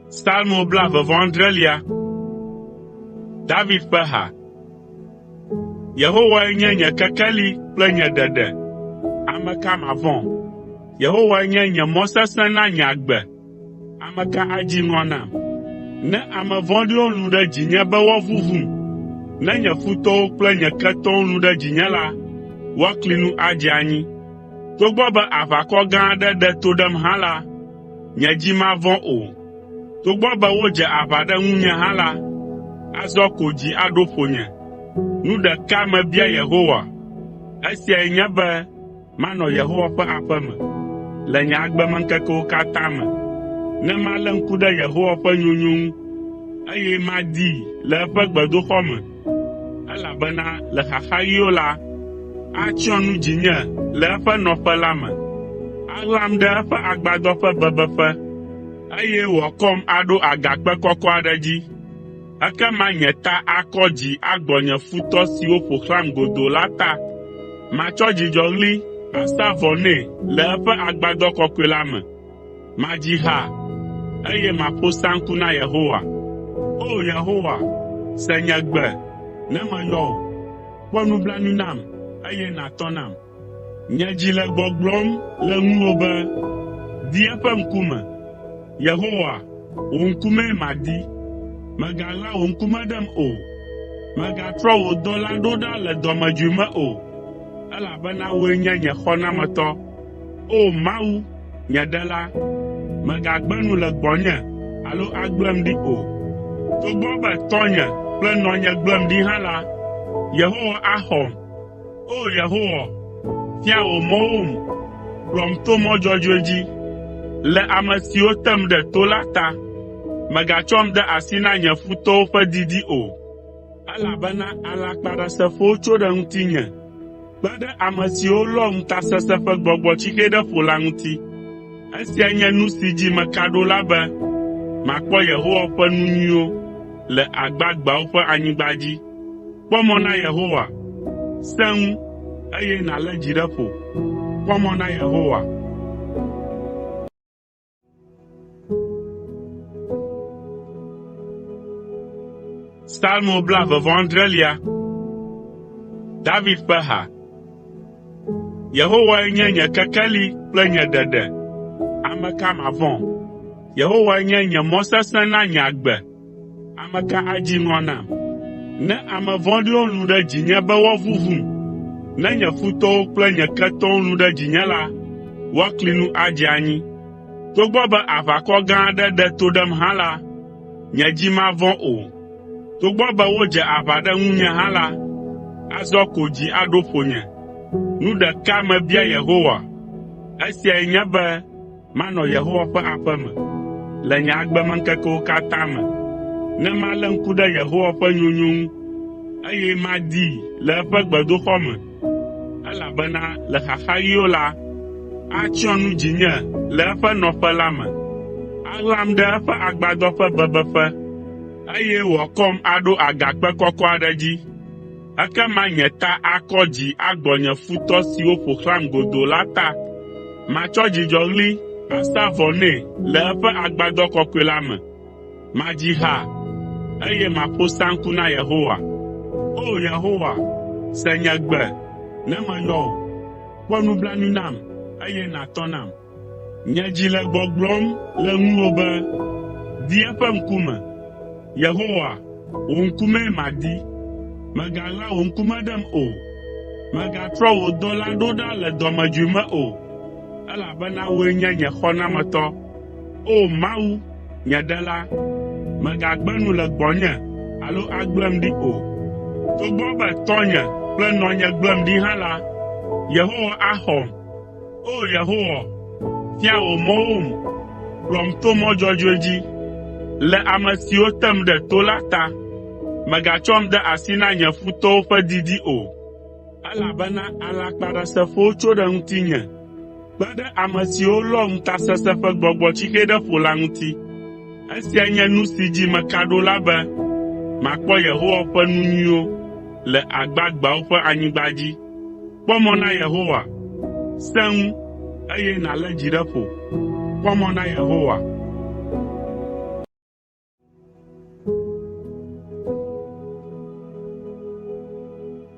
Psalmo 29. David ƒe ha. Yehowae nye nye kekeli kple nye ɖeɖe, ame ka mavɔ̃? Yehowa nye nye mɔ sesẽ na nye agbe. Ame ka adzi ŋɔ nam? Ne ame vɔ̃ɖiwo lũ ɖe dzinye be woavuvum, ne nye futɔwo kple nye ketɔwo lũ ɖe dzinye la, woakli nu adze anyi. Togbɔ be aʋakɔ gã aɖe ɖe to ɖem hã la, nye dzi mavɔ̃ o. Togbɔ be wodze aʋa ɖe ŋunye hã la, azɔ ko dzi aɖo ƒonye. Nu ɖeka mebia Yehowa, esiae nye be manɔ Yehowa ƒe aƒe me le nye agbemeŋkekewo katã me, ne malé ŋku ɖe Yehowa ƒe nyonyo ŋu, eye madii le eƒe gbedoxɔ me, elabena le xaxaɣiwo la, atsyɔ nu dzinye le eƒe nɔƒe la me. Aɣlam ɖe eƒe agbadɔ ƒe bebeƒe, eye wòakɔm aɖo agakpe kɔkɔ aɖe dzi. Ekema nye ta akɔ dzi agbɔ nye futɔ siwo ƒo xlãm godoo la ta. Matsɔ dzidzɔɣli asa vɔ nɛ le eƒe agbadɔ kɔkɔe la me. Madzi ha, eye maƒo saŋku na Yehowa. O Yehowa, se nye gbe, ne meyɔ wò. Kpɔ nublanui nam, eye nàtɔ nam. Nye dzi le gbɔgblɔm le ŋuwò be, di eƒe ŋkume. Yehowa, wò ŋkumee madi. Mègaɣla wò ŋkume ɖem o. Mègatrɔ wò dɔla ɖo ɖa le dɔmedzoe me o, elabena wòe nye nye xɔnametɔ. O Mawu, nye Ɖela, mègagbe nu le gbɔnye alo agblem ɖi o. Togbɔ be tɔnye kple nɔnye gblem ɖi hã la, Yehowa axɔm. O Yehowa, fia wò mɔwom, kplɔm to mɔ dzɔdzɔe dzi. Le ame siwo tem ɖe to la ta, mègatsɔm de asi na nye futɔwo ƒe didi o, elabena alakpaɖesefowo tso ɖe ŋutinye, kpe ɖe ame siwo lɔ ŋutasesẽ ƒe gbɔgbɔ tsixe ɖe ƒo la ŋuti. Esia nye nu si dzi meka ɖo la be makpɔ Yehowa ƒe nu nyuiwo le agbagbeawo ƒe anyigba dzi. Kpɔ mɔ na Yehowa, sẽ ŋu, eye nàlé dzi ɖe ƒo. Kpɔ mɔ na Yehowa. Psalmo 27. David ƒe ha. Yehowae nye nye kekeli kple nye ɖeɖe. Ame ka mavɔ̃? Yehowae nye nye mɔ sesẽ na nye agbe. Ame ka adzi ŋɔ nam? Ne ame vɔ̃ɖiwo lũ ɖe dzinye be woavuvum, ne nye futɔwo kple nye ketɔwo lũ ɖe dzinye la, woakli nu adze anyi. Togbɔ be aʋakɔ gã aɖe ɖe to ɖem hã la, nye dzi mavɔ̃ o. Togbɔ be wodze aʋa ɖe ŋunye hã la, azɔ ko dzi aɖo ƒonye. Nu ɖeka mebia Yehowa, esiae nye be manɔ Yehowa ƒe aƒe me le nye agbemeŋkekewo katã me, ne malé ŋku ɖe Yehowa ƒe nyonyo ŋu, eye madii le eƒe gbedoxɔ me, elabena le xaxaɣiwo la, atsyɔ nu dzinye le eƒe nɔƒe la me. Aɣlam ɖe eƒe agbadɔ ƒe bebeƒe, eye wòakɔm aɖo agakpe kɔkɔ aɖe dzi. Ekema nye ta akɔ dzi agbɔ nye futɔ siwo ƒo xlãm godoo la ta. Matsɔ dzidzɔɣli asa vɔ nɛ le eƒe agbadɔ kɔkɔe la me. Madzi ha, eye maƒo saŋku na Yehowa. O Yehowa, se nye gbe, ne meyɔ wò. Kpɔ nublanui nam, eye nàtɔ nam. Nye dzi le gbɔgblɔm le ŋuwò be, di eƒe ŋkume. Yehowa, wò ŋkumee madi. Mègaɣla wò ŋkume ɖem o. Mègatrɔ wò dɔla ɖo ɖa le dɔmedzoe me o, elabena wòe nye nye xɔnametɔ. O Mawu, nye Ɖela, mègagbe nu le gbɔnye alo agblem ɖi o. Togbɔ be tɔnye kple nɔnye gblem ɖi hã la, Yehowa axɔm. O Yehowa, fia wò mɔwom, kplɔm to mɔ dzɔdzɔe dzi. Le ame siwo tem ɖe to la ta, mègatsɔm de asi na nye futɔwo ƒe didi o, elabena alakpaɖesefowo tso ɖe ŋutinye, kpe ɖe ame siwo lɔ ŋutasesẽ ƒe gbɔgbɔ tsixe ɖe ƒo la ŋuti. Esia nye nu si dzi meka ɖo la be makpɔ Yehowa ƒe nu nyuiwo le agbagbeawo ƒe anyigba dzi. Kpɔ mɔ na Yehowa, sẽ ŋu, eye nàlé dzi ɖe ƒo. Kpɔ mɔ na Yehowa.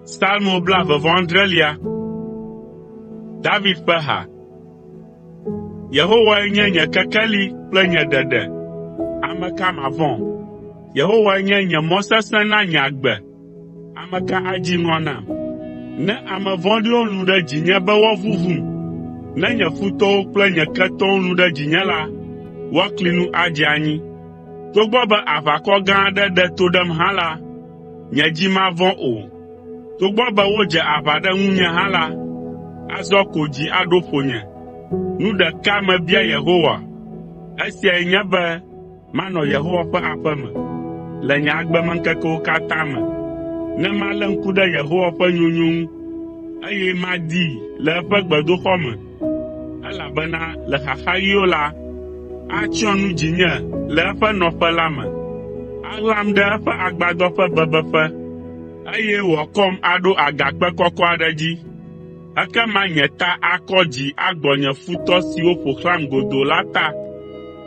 Psalmo 27. David ƒe ha. Yehowae nye nye kekeli kple nye ɖeɖe. Ame ka mavɔ̃? Yehowae nye nye mɔ sesẽ na nye agbe. Ame ka adzi ŋɔ nam? Ne ame vɔ̃ɖiwo lũ ɖe dzinye be woavuvum, ne nye futɔwo kple nye ketɔwo lũ ɖe dzinye la, woakli nu adze anyi. Togbɔ be aʋakɔ gã aɖe ɖe to ɖem hã la, nye dzi mavɔ̃ o. Togbɔ be wodze aʋa ɖe ŋunye hã la, azɔ ko dzi aɖo ƒonye. Nu ɖeka mebia Yehowa, esiae nye be manɔ Yehowa ƒe aƒe me le nye agbemeŋkekewo katã me, ne malé ŋku ɖe Yehowa ƒe nyonyo ŋu, eye madii le eƒe gbedoxɔ me, elabena le xaxaɣiwo la, atsyɔ nu dzinye le eƒe nɔƒe la me, aɣlam ɖe eƒe agbadɔ ƒe bebeƒe, eye wòakɔm aɖo agakpe kɔkɔ aɖe dzi. Ekema nye ta akɔ dzi agbɔ nye futɔ siwo ƒo xlãm godoo la ta.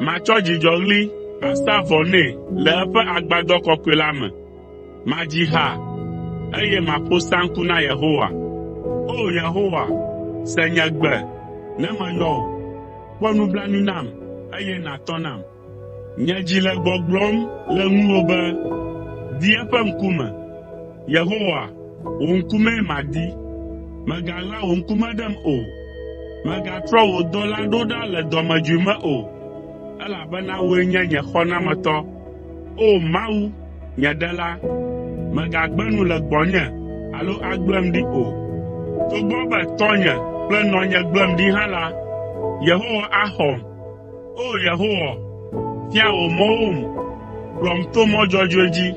Matsɔ dzidzɔɣli asa vɔ nɛ le eƒe agbadɔ kɔkɔe la me. Madzi ha, eye maƒo saŋku na Yehowa. O Yehowa, se nye gbe, ne meyɔ wò. Kpɔ nublanui nam, eye nàtɔ nam. Nye dzi le gbɔgblɔm le ŋuwò be, di eƒe ŋkume. Yehowa, wò ŋkumee madi. Mègaɣla wò ŋkume ɖem o. Mègatrɔ wò dɔla ɖo ɖa le dɔmedzoe me o, elabena wòe nye nye xɔnametɔ. O Mawu, nye ɖela, mègagbe nu le gbɔnye alo agblem ɖi o. Togbɔ be tɔnye kple nɔnye gblem ɖi hã la, Yehowa axɔm. O Yehowa, fia wò mɔwom, kplɔm to mɔ dzɔdzɔe dzi,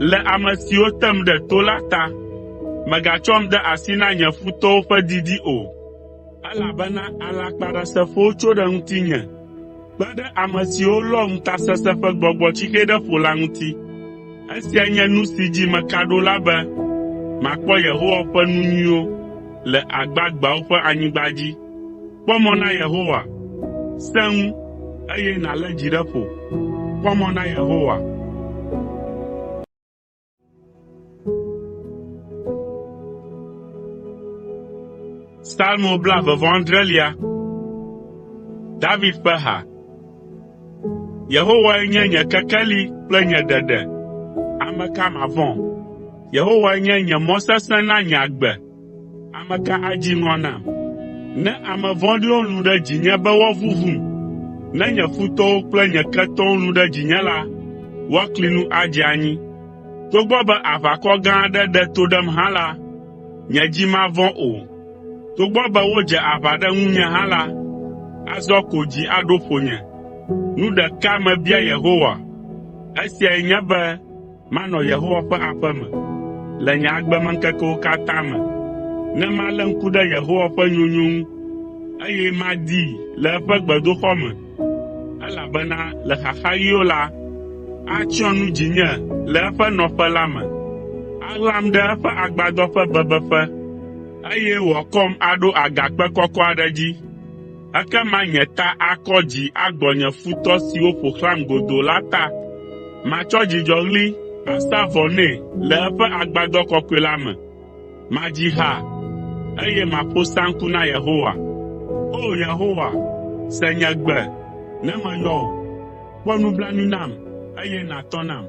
le ame siwo tem ɖe to la ta. Mègatsɔm de asi na nye futɔwo ƒe didi o, elabena alakpaɖesefowo tso ɖe ŋutinye, kpe ɖe ame siwo lɔ ŋutasesẽ ƒe gbɔgbɔtsixe ɖe ƒo la ŋuti. Esia nye nu si dzi meka ɖo la be makpɔ Yehowa ƒe nu nyuiwo le agbagbeawo ƒe anyigba dzi. Kpɔ mɔ na Yehowa, sẽ ŋu, eye nàlé dzi ɖe ƒo. Kpɔ mɔ na Yehowa. Psalmo 29. David ƒe ha. Yehowae nye nye kekeli kple nye ɖeɖe. Ame ka mavɔ̃? Yehowae nye nye mɔ sesẽ na nye agbe. Ame ka adzi ŋɔ nam? Ne ame vɔ̃ɖiwo lũ ɖe dzinye be woavuvum, ne nye futɔwo kple nye ketɔwo lũ ɖe dzinye la, woakli nu adze anyi. Togbɔ be aʋakɔ gã aɖe ɖe to ɖem hã la, nye dzi mavɔ̃ o. Togbɔ be wodze aʋa ɖe ŋunye hã la, azɔ ko dzi aɖo ƒonye. Nu ɖeka mebia Yehowa, esiae nye be manɔ Yehowa ƒe aƒe me le nye agbemeŋkekewo katã me, ne malé ŋku ɖe Yehowa ƒe nyonyo ŋu, eye madii le eƒe gbedoxɔ me, elabena le xaxaɣiwo la, atsyɔ nu dzinye le eƒe nɔƒe la me, aɣlam ɖe eƒe agbadɔ ƒe bebeƒe, eye wòakɔm aɖo agakpe kɔkɔ aɖe dzi. Ekema nye ta akɔ dzi agbɔ nye futɔ siwo ƒo xlãm godoo la ta. Matsɔ dzidzɔɣli asa vɔ nɛ le eƒe agbadɔ kɔkɔe la me. Madzi ha, eye maƒo saŋku na Yehowa. O Yehowa, se nye gbe, ne meyɔ wò. Kpɔ nublanui nam, eye nàtɔ nam.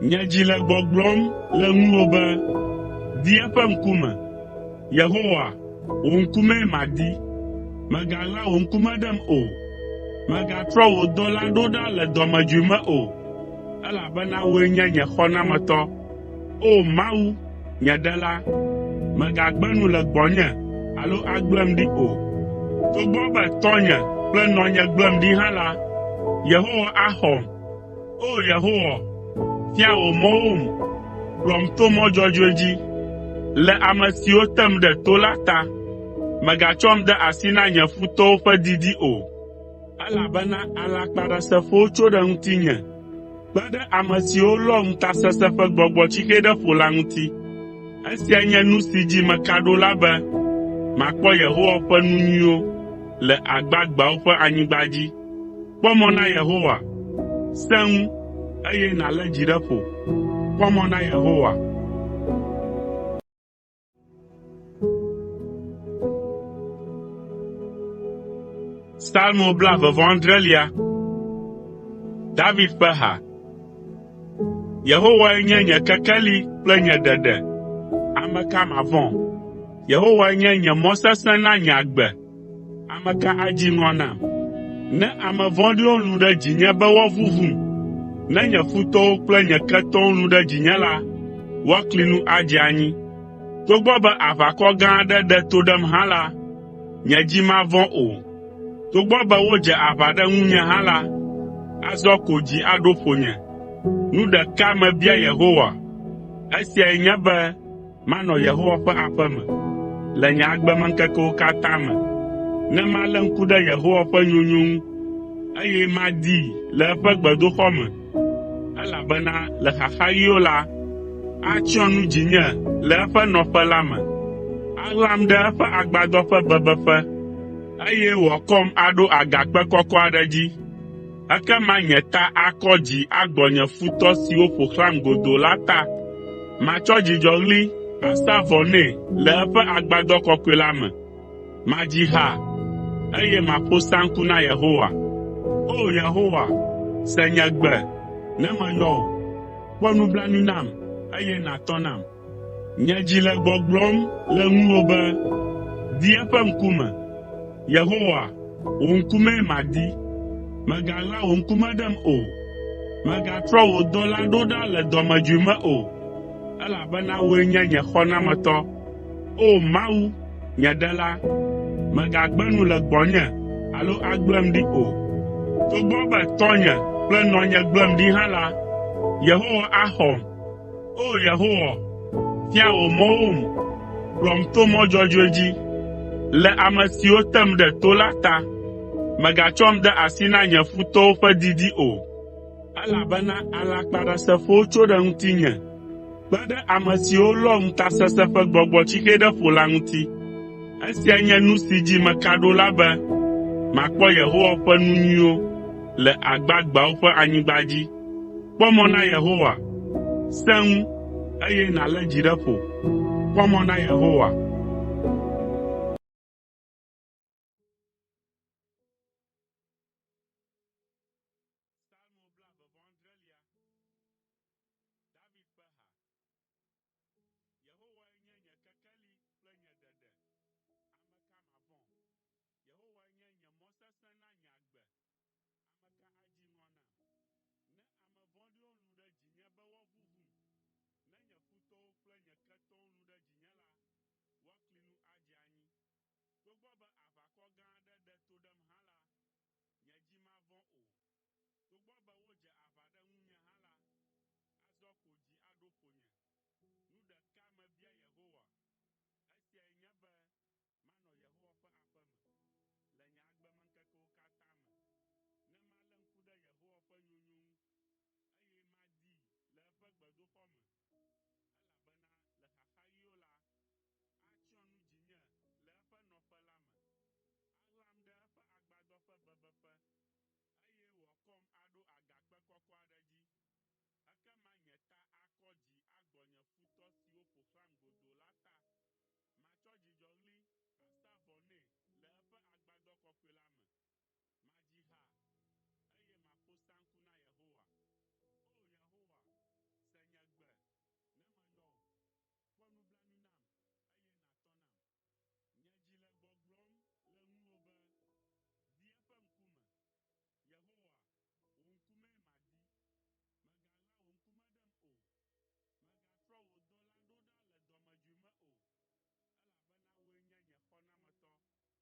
Nye dzi le gbɔgblɔm le ŋuwò be, di eƒe ŋkume. Yehowa, wò ŋkumee madi. Mègaɣla wò ŋkume ɖem o. Mègatrɔ wò dɔla ɖo ɖa le dɔmedzoe me o, elabena wòe nye nye xɔnametɔ. O Mawu, nye ɖela, mègagbe nu le gbɔnye alo agblem ɖi o. Togbɔ be tɔnye kple nɔnye gblem ɖi hã la, Yehowa axɔm. O Yehowa, fia wò mɔwom, kplɔm to mɔ dzɔdzɔe dzi, le ame siwo tem ɖe to la ta. Mègatsɔm de asi na nye futɔwo ƒe didi o, elabena alakpaɖesefowo tso ɖe ŋutinye, kpe ɖe ame siwo lɔ ŋutasesẽ ƒe gbɔgbɔtsixe ɖe ƒo la ŋuti. Esia nye nu si dzi meka ɖo la be makpɔ Yehowa ƒe nu nyuiwo le agbagbeawo ƒe anyigba dzi. Kpɔ mɔ na Yehowa, sẽ ŋu, eye nàlé dzi ɖe ƒo. Kpɔ mɔ na Yehowa. Psalmo 27. David ƒe ha. Yehowae nye nye kekeli kple nye ɖeɖe. Ame ka mavɔ̃? Yehowae nye nye mɔ sesẽ na nye agbe. Ame ka adzi ŋɔ nam? Ne ame vɔ̃ɖiwo lũ ɖe dzinye be woavuvum, ne nye futɔwo kple nye ketɔwo lũ ɖe dzinye la, woakli nu adze anyi. Togbɔ be aʋakɔ gã aɖe ɖe to ɖem hã la, nye dzi mavɔ̃ o. Togbɔ be wodze aʋa ɖe ŋunye hã la, azɔ ko dzi aɖo ƒonye. Nu ɖeka mebia Yehowa, esiae nye be manɔ Yehowa ƒe aƒe me le nye agbemeŋkekewo katã me, ne malé ŋku ɖe Yehowa ƒe nyonyo ŋu, eye madii le eƒe gbedoxɔ me, elabena le xaxaɣiwo la, atsyɔ nu dzinye le eƒe nɔƒe la me. Aɣlam ɖe eƒe agbadɔ ƒe bebeƒe, eye wòakɔm aɖo agakpe kɔkɔ aɖe dzi. Ekema nye ta akɔ dzi agbɔ nye futɔ siwo ƒo xlãm godoo la ta. Matsɔ dzidzɔɣli asa vɔ nɛ le eƒe agbadɔ kɔkɔe la me. Madzi ha, eye maƒo saŋku na Yehowa. O Yehowa, se nye gbe, ne meyɔ wò. Kpɔ nublanui nam, eye nàtɔ nam. Nye dzi le gbɔgblɔm le ŋuwò be, di eƒe ŋkume. Yehowa, wò ŋkumee madi. Mègaɣla wò ŋkume ɖem o. Mègatrɔ wò dɔla ɖo ɖa le dɔmedzoe me o, elabena wòe nye nye xɔnametɔ. O Mawu, nye ɖela, mègagbe nu le gbɔnye alo agblem ɖi o. Togbɔ be tɔnye kple nɔnye gblem ɖi hã la, Yehowa axɔm. O Yehowa, fia wò mɔwom, kplɔm to mɔ dzɔdzɔe dzi. Le ame siwo tem ɖe to la ta, mègatsɔm de asi na nye futɔwo ƒe didi o, elabena alakpaɖesefowo tso ɖe ŋutinye, kpe ɖe ame siwo lɔ ŋutasesẽ ƒe gbɔgbɔ tsixe ɖe ƒo la ŋuti. Esia nye nu si dzi meka ɖo la be makpɔ Yehowa ƒe nu nyuiwo le agbagbeawo ƒe anyigba dzi. Kpɔ mɔ na Yehowa, sẽ ŋu, eye nàlé dzi ɖe ƒo. Kpɔ mɔ na Yehowa. David ƒe ha. Yehowae nye nye kekeli kple nye ɖeɖe. Ame ka mavɔ̃? Yehowae nye nye mɔ sesẽ na nye agbe. Ame ka adzi ŋɔ nam? Ne ame vɔ̃ɖiwo lũ ɖe dzinye be woavuvum, ne nye futɔwo kple nye ketɔwo lũ ɖe dzinye la, woakli nu adze anyi. Togbɔ be aʋakɔ gã aɖe ɖe to ɖem hã la, nye dzi mavɔ̃ o. Togbɔ be wodze aʋa ɖe ŋunye hã la, azɔ ko dzi aɖo ƒonye. Nu ɖeka mebia Yehowa, esiae nye be manɔ Yehowa ƒe aƒe me le nye agbemeŋkekewo katã me, ne malé ŋku ɖe Yehowa ƒe nyonyo ŋu, eye madii le eƒe gbedoxɔ me, elabena le xaxaɣiwo la, atsyɔ nu dzinye le eƒe nɔƒe la me. Aɣlam ɖe eƒe agbadɔ ƒe bebeƒe, eye wòakɔm aɖo agakpe kɔkɔ aɖe dzi. Ekema nye ta akɔ dzi agbɔ nye futɔ siwo ƒo xlãm godoo la ta. Matsɔ dzidzɔɣli asa vɔ nɛ le eƒe agbadɔ kɔkɔe la me. Madzi ha, eye maƒo saŋku na Yehowa. O Yehowa, se nye gbe, ne meyɔ wò. Kpɔ nublanui nam, eye nàtɔ nam. Nye dzi le gbɔgblɔm le ŋuwò be, di eƒe ŋkume. Yehowa, wò ŋkumee madi. Mègaɣla wò ŋkume ɖem o. Mègatrɔ wò dɔla ɖo ɖa le dɔmedzoe me o, elabena wòe nye nye xɔnametɔ. O Mawu, nye ɖela, mègagbe nu le gbɔnye alo agblem ɖi o. Togbɔ be tɔnye kple nɔnye gblem ɖi hã la, Yehowa axɔm. O Yehowa,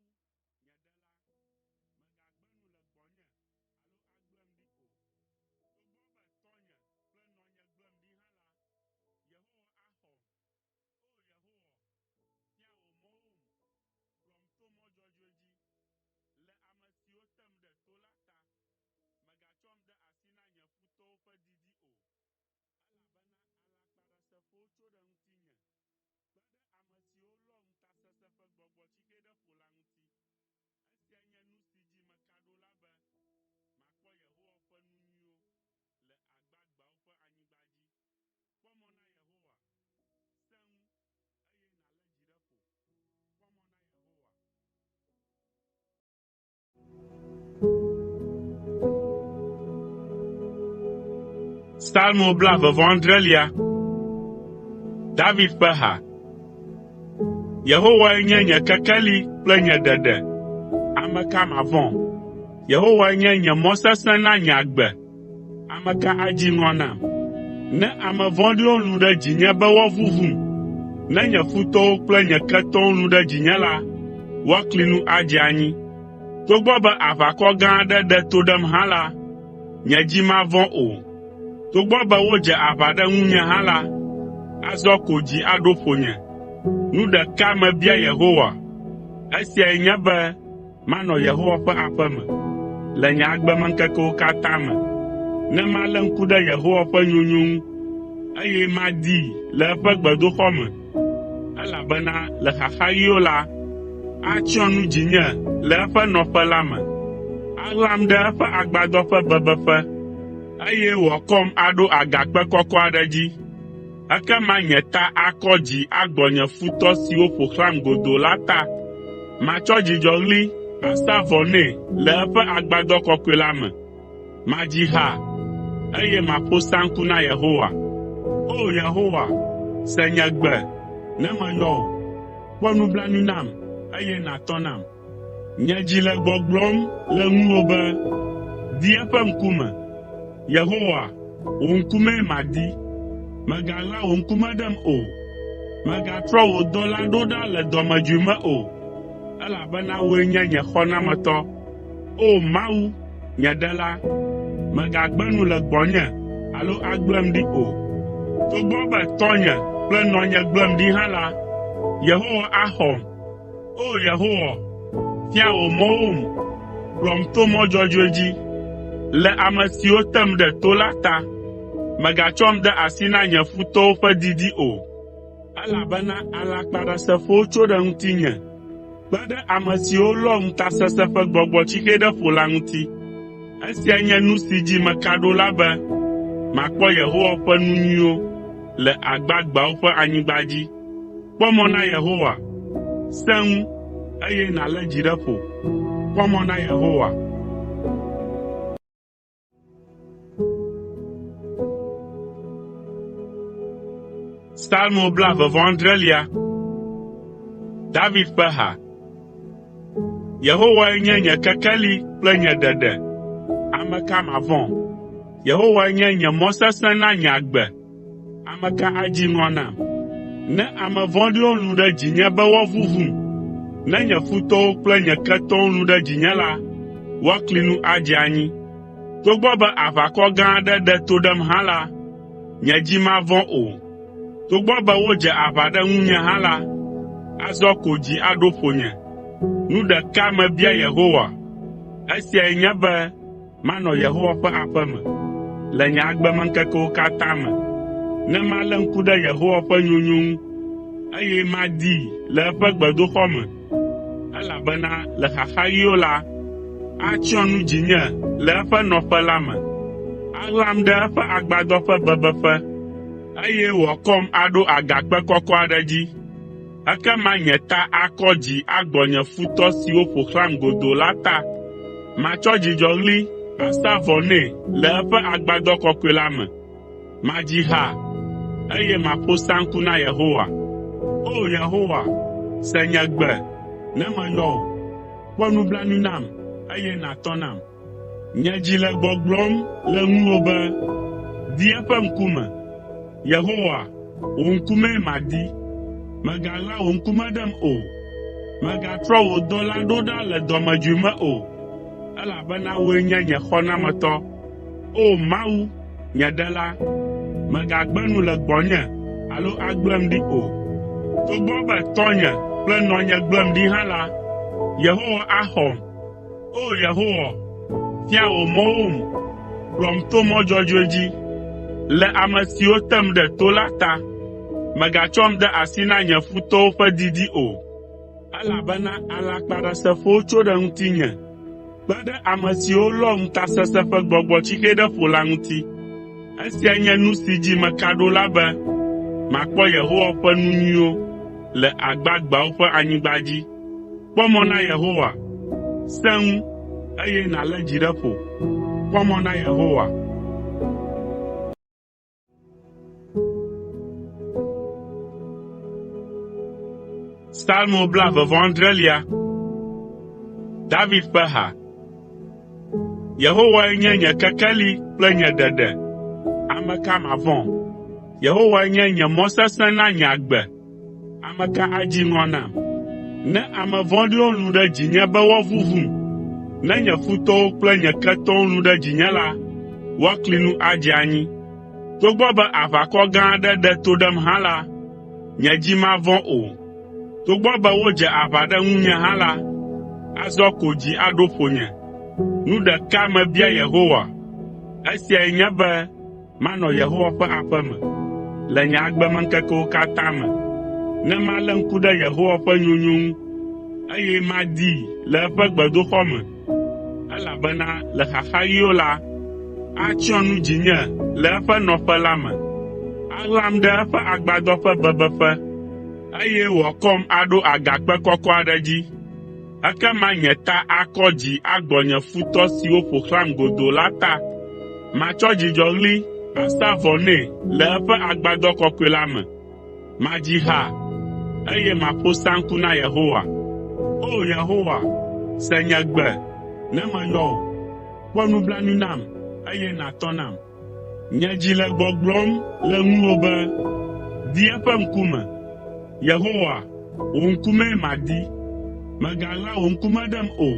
fia wò mɔwom, kplɔm to mɔ dzɔdzɔe dzi. Le ame siwo tem ɖe to la ta, mègatsɔm de asi na nye futɔwo ƒe didi o, elabena alakpaɖesefowo tso ɖe ŋutinye, kpe ɖe ame siwo lɔ ŋutasesẽ ƒe gbɔgbɔ tsixe ɖe ƒo la ŋuti. Esia nye nu si dzi meka ɖo la be makpɔ Yehowa ƒe nu nyuiwo le agbagbeawo ƒe anyigba dzi. Kpɔ mɔ na Yehowa, sẽ ŋu, eye nàlé dzi ɖe ƒo. Kpɔ mɔ na Yehowa. Psalmo blavevɔ̃adrelia. David ƒe ha. Yehowae nye nye kekeli kple nye ɖeɖe. Ame ka mavɔ̃? Yehowae nye nye mɔ sesẽ na nye agbe. Ame ka adzi ŋɔ nam? Ne ame vɔ̃ɖiwo lũ ɖe dzinye be woavuvum, ne nye futɔwo kple nye ketɔwo lũ ɖe dzinye la, woakli nu adze anyi. Togbɔ be aʋakɔ gã aɖe ɖe to ɖem hã la, nye dzi mavɔ̃ o. Togbɔ be wodze aʋa ɖe ŋunye hã la, azɔ ko dzi aɖo ƒonye. Nu ɖeka mebia Yehowa, esiae nye be manɔ Yehowa ƒe aƒe me le nye agbemeŋkekewo katã me, ne malé ŋku ɖe Yehowa ƒe nyonyo ŋu, eye madii le eƒe gbedoxɔ me, elabena le xaxaɣiwo la, atsyɔ nu dzinye le eƒe nɔƒe la me. Aɣlam ɖe eƒe agbadɔ ƒe bebeƒe, eye wòakɔm aɖo agakpe kɔkɔ aɖe dzi. Ekema nye ta akɔ dzi agbɔ nye futɔ siwo ƒo xlãm godoo la ta. Matsɔ dzidzɔɣli asa vɔ nɛ le eƒe agbadɔ kɔkɔe la me. Madzi ha, eye maƒo saŋku na Yehowa. O Yehowa, se nye gbe, ne meyɔ wò. Kpɔ nublanui nam, eye nàtɔ nam. Nye dzi le gbɔgblɔm le ŋuwò be, di eƒe ŋkume. Yehowa, wò ŋkumee madi. Mègaɣla wò ŋkume ɖem o. Mègatrɔ wò dɔla ɖo ɖa le dɔmedzoe me o, elabena wòe nye nye xɔnametɔ. O Mawu, nye ɖela, mègagbe nu le gbɔnye alo agblem ɖi o. Togbɔ be tɔnye kple nɔnye gblem ɖi hã la, Yehowa axɔm. O Yehowa, fia wò mɔwom, kplɔm to mɔ dzɔdzɔe dzi. Le ame siwo tem ɖe to la ta, mègatsɔm de asi na nye futɔwo ƒe didi o, elabena alakpaɖesefowo tso ɖe ŋutinye, kpe ɖe ame siwo lɔ ŋutasesẽ ƒe gbɔgbɔ tsixe ɖe ƒo la ŋuti. Esia nye nu si dzi meka ɖo la be makpɔ Yehowa ƒe nu nyuiwo le agbagbeawo ƒe anyigba dzi. Kpɔ mɔ na Yehowa, sẽ ŋu, eye nàlé dzi ɖe ƒo. Kpɔ mɔ na Yehowa. Psalmo blavevɔ̃adrelia. David ƒe ha. Yehowae nye nye kekeli kple nye ɖeɖe. Ame ka mavɔ̃? Yehowae nye nye mɔ sesẽ na nye agbe. Ame ka adzi ŋɔ nam? Ne ame vɔ̃ɖiwo lũ ɖe dzinye be woavuvum, ne nye futɔwo kple nye ketɔwo lũ ɖe dzinye la, woakli nu adze anyi. Togbɔ be aʋakɔ gã aɖe ɖe to ɖem hã la, nye dzi mavɔ̃ o. Togbɔ be wodze aʋa ɖe ŋunye hã la, azɔ ko dzi aɖo ƒonye. Nu ɖeka mebia Yehowa, esiae nye be manɔ Yehowa ƒe aƒe me le nye agbemeŋkekewo katã me, ne malé ŋku ɖe Yehowa ƒe nyonyo ŋu, eye madii le eƒe gbedoxɔ me, elabena le xaxaɣiwo la, atsyɔ nu dzinye le eƒe nɔƒe la me. Aɣlam ɖe eƒe agbadɔ ƒe bebeƒe, eye wòakɔm aɖo agakpe kɔkɔ aɖe dzi. Ekema nye ta akɔ dzi agbɔ nye futɔ siwo ƒo xlãm godoo la ta. Matsɔ dzidzɔɣli asa vɔ nɛ le eƒe agbadɔ kɔkɔe la me. Madzi ha, eye maƒo saŋku na Yehowa. O Yehowa, se nye gbe, ne meyɔ wò. Kpɔ nublanui nam, eye nàtɔ nam. Nye dzi le gbɔgblɔm le ŋuwò be, di eƒe ŋkume. Yehowa, wò ŋkumee madi. Mègaɣla wò ŋkume ɖem o. Mègatrɔ wò dɔla ɖo ɖa le dɔmedzoe me o, elabena wòe nye nye xɔnametɔ. O Mawu, nye ɖela, mègagbe nu le gbɔnye alo agblem ɖi o. Togbɔ be tɔnye kple nɔnye gblem ɖi hã la, Yehowa axɔm. O Yehowa, fia wò mɔwom, kplɔm to mɔ dzɔdzɔe dzi. Le ame siwo tem ɖe to la ta, mègatsɔm de asi na nye futɔwo ƒe didi o, elabena alakpaɖesefowo tso ɖe ŋutinye, kpe ɖe ame siwo lɔ ŋutasesẽ ƒe gbɔgbɔ tsixe ɖe ƒo la ŋuti. Esia nye nu si dzi meka ɖo la be makpɔ Yehowa ƒe nu nyuiwo le agbagbeawo ƒe anyigba dzi. Kpɔ mɔ na Yehowa, sẽ ŋu, eye nàlé dzi ɖe ƒo. Kpɔ mɔ na Yehowa. Psalmo 29. David ƒe ha. Yehowae nye nye kekeli kple nye ɖeɖe. Ame ka mavɔ̃? Yehowae nye nye mɔ sesẽ na nye agbe. Ame ka adzi ŋɔ nam? Ne ame vɔ̃ɖiwo lũ ɖe dzinye be woavuvum, ne nye futɔwo kple nye ketɔwo lũ ɖe dzinye la, woakli nu adze anyi. Togbɔ be aʋakɔ gã aɖe ɖe to ɖem hã la, nye dzi mavɔ̃ o. Togbɔ be wodze aʋa ɖe ŋunye hã la, azɔ ko dzi aɖo ƒonye. Nu ɖeka mebia Yehowa, esiae nye be manɔ Yehowa ƒe aƒe me le nye agbemeŋkekewo katã me, ne malé ŋku ɖe Yehowa ƒe nyonyo ŋu, eye madii le eƒe gbedoxɔ me, elabena le xaxaɣiwo la, atsyɔ nu dzinye le eƒe nɔƒe la me, aɣlam ɖe eƒe agbadɔ ƒe bebeƒe, eye wòakɔm aɖo agakpe kɔkɔ aɖe dzi. Ekema nye ta akɔ dzi agbɔ nye futɔ siwo ƒo xlãm godoo la ta. Matsɔ dzidzɔɣli asa vɔ nɛ le eƒe agbadɔ kɔkɔe la me. Madzi ha, eye maƒo saŋku na Yehowa. O Yehowa, se nye gbe, ne meyɔ wò. Kpɔ nublanui nam, eye nàtɔ nam. Nye dzi le gbɔgblɔm le ŋuwò be, di eƒe ŋkume. Yehowa, wò ŋkumee madi. Mègaɣla wò ŋkume ɖem o.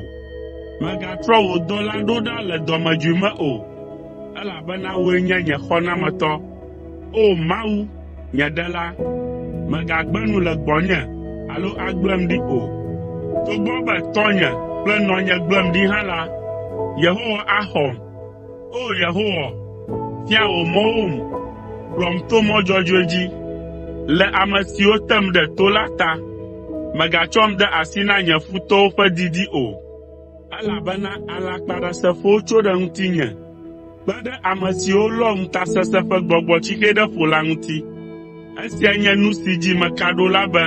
Mègatrɔ wò dɔla ɖo ɖa le dɔmedzoe me o, elabena wòe nye nye xɔnametɔ. O Mawu, nye ɖela, mègagbe nu le gbɔnye alo agblem ɖi o. Togbɔ be tɔnye kple nɔnye gblem ɖi hã la, Yehowa axɔm. O Yehowa, fia wò mɔwom, kplɔm to mɔ dzɔdzɔe dzi, le ame siwo tem ɖe to la ta. Mègatsɔm de asi na nye futɔwo ƒe didi o, elabena alakpaɖesefowo tso ɖe ŋutinye, kpe ɖe ame siwo lɔ ŋutasesẽ ƒe gbɔgbɔtsixe ɖe ƒo la ŋuti. Esia nye nu si dzi meka ɖo la be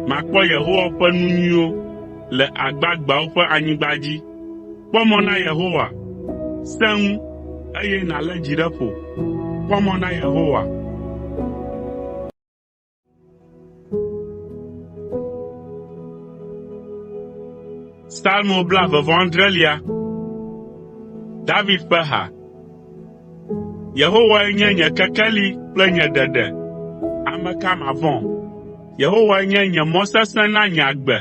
makpɔ Yehowa ƒe nu nyuiwo le agbagbeawo ƒe anyigba dzi. Kpɔ mɔ na Yehowa, sẽ ŋu, eye nàlé dzi ɖe ƒo. Kpɔ mɔ na Yehowa. Psalmo 29. David ƒe ha. Yehowae nye nye kekeli kple nye ɖeɖe. Ame ka mavɔ̃? Yehowae nye nye mɔ sesẽ na nye agbe.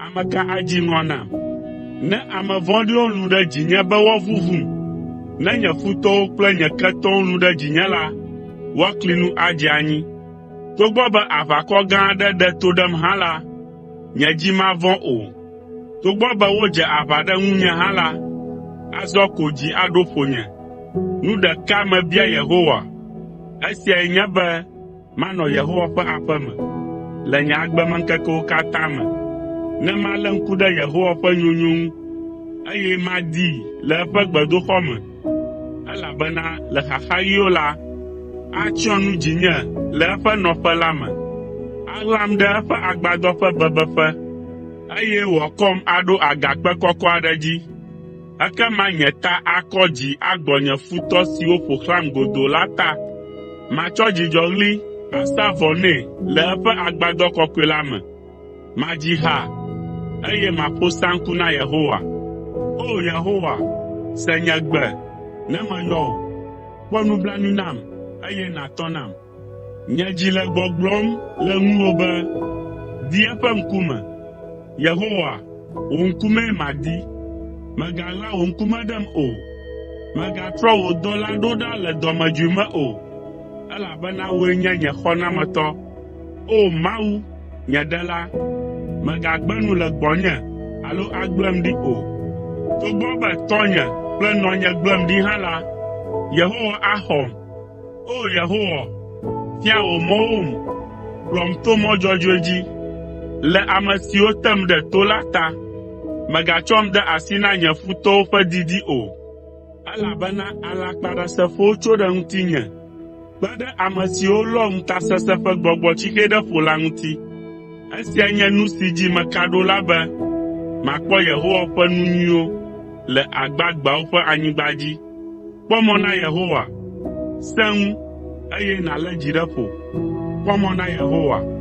Ame ka adzi ŋɔ nam? Ne ame vɔ̃ɖiwo lũ ɖe dzinye be woavuvum, ne nye futɔwo kple nye ketɔwo lũ ɖe dzinye la, woakli nu adze anyi. Togbɔ be aʋakɔ gã aɖe ɖe to ɖem hã la, nye dzi mavɔ̃ o. Togbɔ be wodze aʋa ɖe ŋunye hã la, azɔ ko dzi aɖo ƒonye. Nu ɖeka mebia Yehowa, esiae nye be manɔ Yehowa ƒe aƒe me le nye agbemeŋkekewo katã me, ne malé ŋku ɖe Yehowa ƒe nyonyo ŋu, eye madii le eƒe gbedoxɔ me, elabena le xaxaɣiwo la, atsyɔ nu dzinye le eƒe nɔƒe la me, aɣlam ɖe eƒe agbadɔ ƒe bebeƒe, eye wòakɔm aɖo agakpe kɔkɔ aɖe dzi. Ekema nye ta akɔ dzi agbɔ nye futɔ siwo ƒo xlãm godoo la ta. Matsɔ dzidzɔɣli asa vɔ nɛ le eƒe agbadɔ kɔkɔe la me. Madzi ha, eye maƒo saŋku na Yehowa. O Yehowa, se nye gbe, ne meyɔ wò. Kpɔ nublanui nam, eye nàtɔ nam. Nye dzi le gbɔgblɔm le ŋuwò be, di eƒe ŋkume. Yehowa, wò ŋkumee madi. Mègaɣla wò ŋkume ɖem o. Mègatrɔ wò dɔla ɖo ɖa le dɔmedzoe me o, elabena wòe nye nye xɔnametɔ. O Mawu, nye ɖela, mègagbe nu le gbɔnye alo agblem ɖi o. Togbɔ be tɔnye kple nɔnye gblem ɖi hã la, Yehowa axɔm. O Yehowa, fia wò mɔwom, kplɔm to mɔ dzɔdzɔe dzi, le ame siwo tem ɖe to la ta. Mègatsɔm de asi na nye futɔwo ƒe didi o, elabena alakpaɖesefowo tso ɖe ŋutinye, kpe ɖe ame siwo lɔ ŋutasesẽ ƒe gbɔgbɔtsixe ɖe ƒo la ŋuti. Esia nye nu si dzi meka ɖo la be makpɔ Yehowa ƒe nu nyuiwo le agbagbeawo ƒe anyigba dzi. Kpɔ mɔ na Yehowa, sẽ ŋu, eye nàlé dzi ɖe ƒo. Kpɔ mɔ na Yehowa.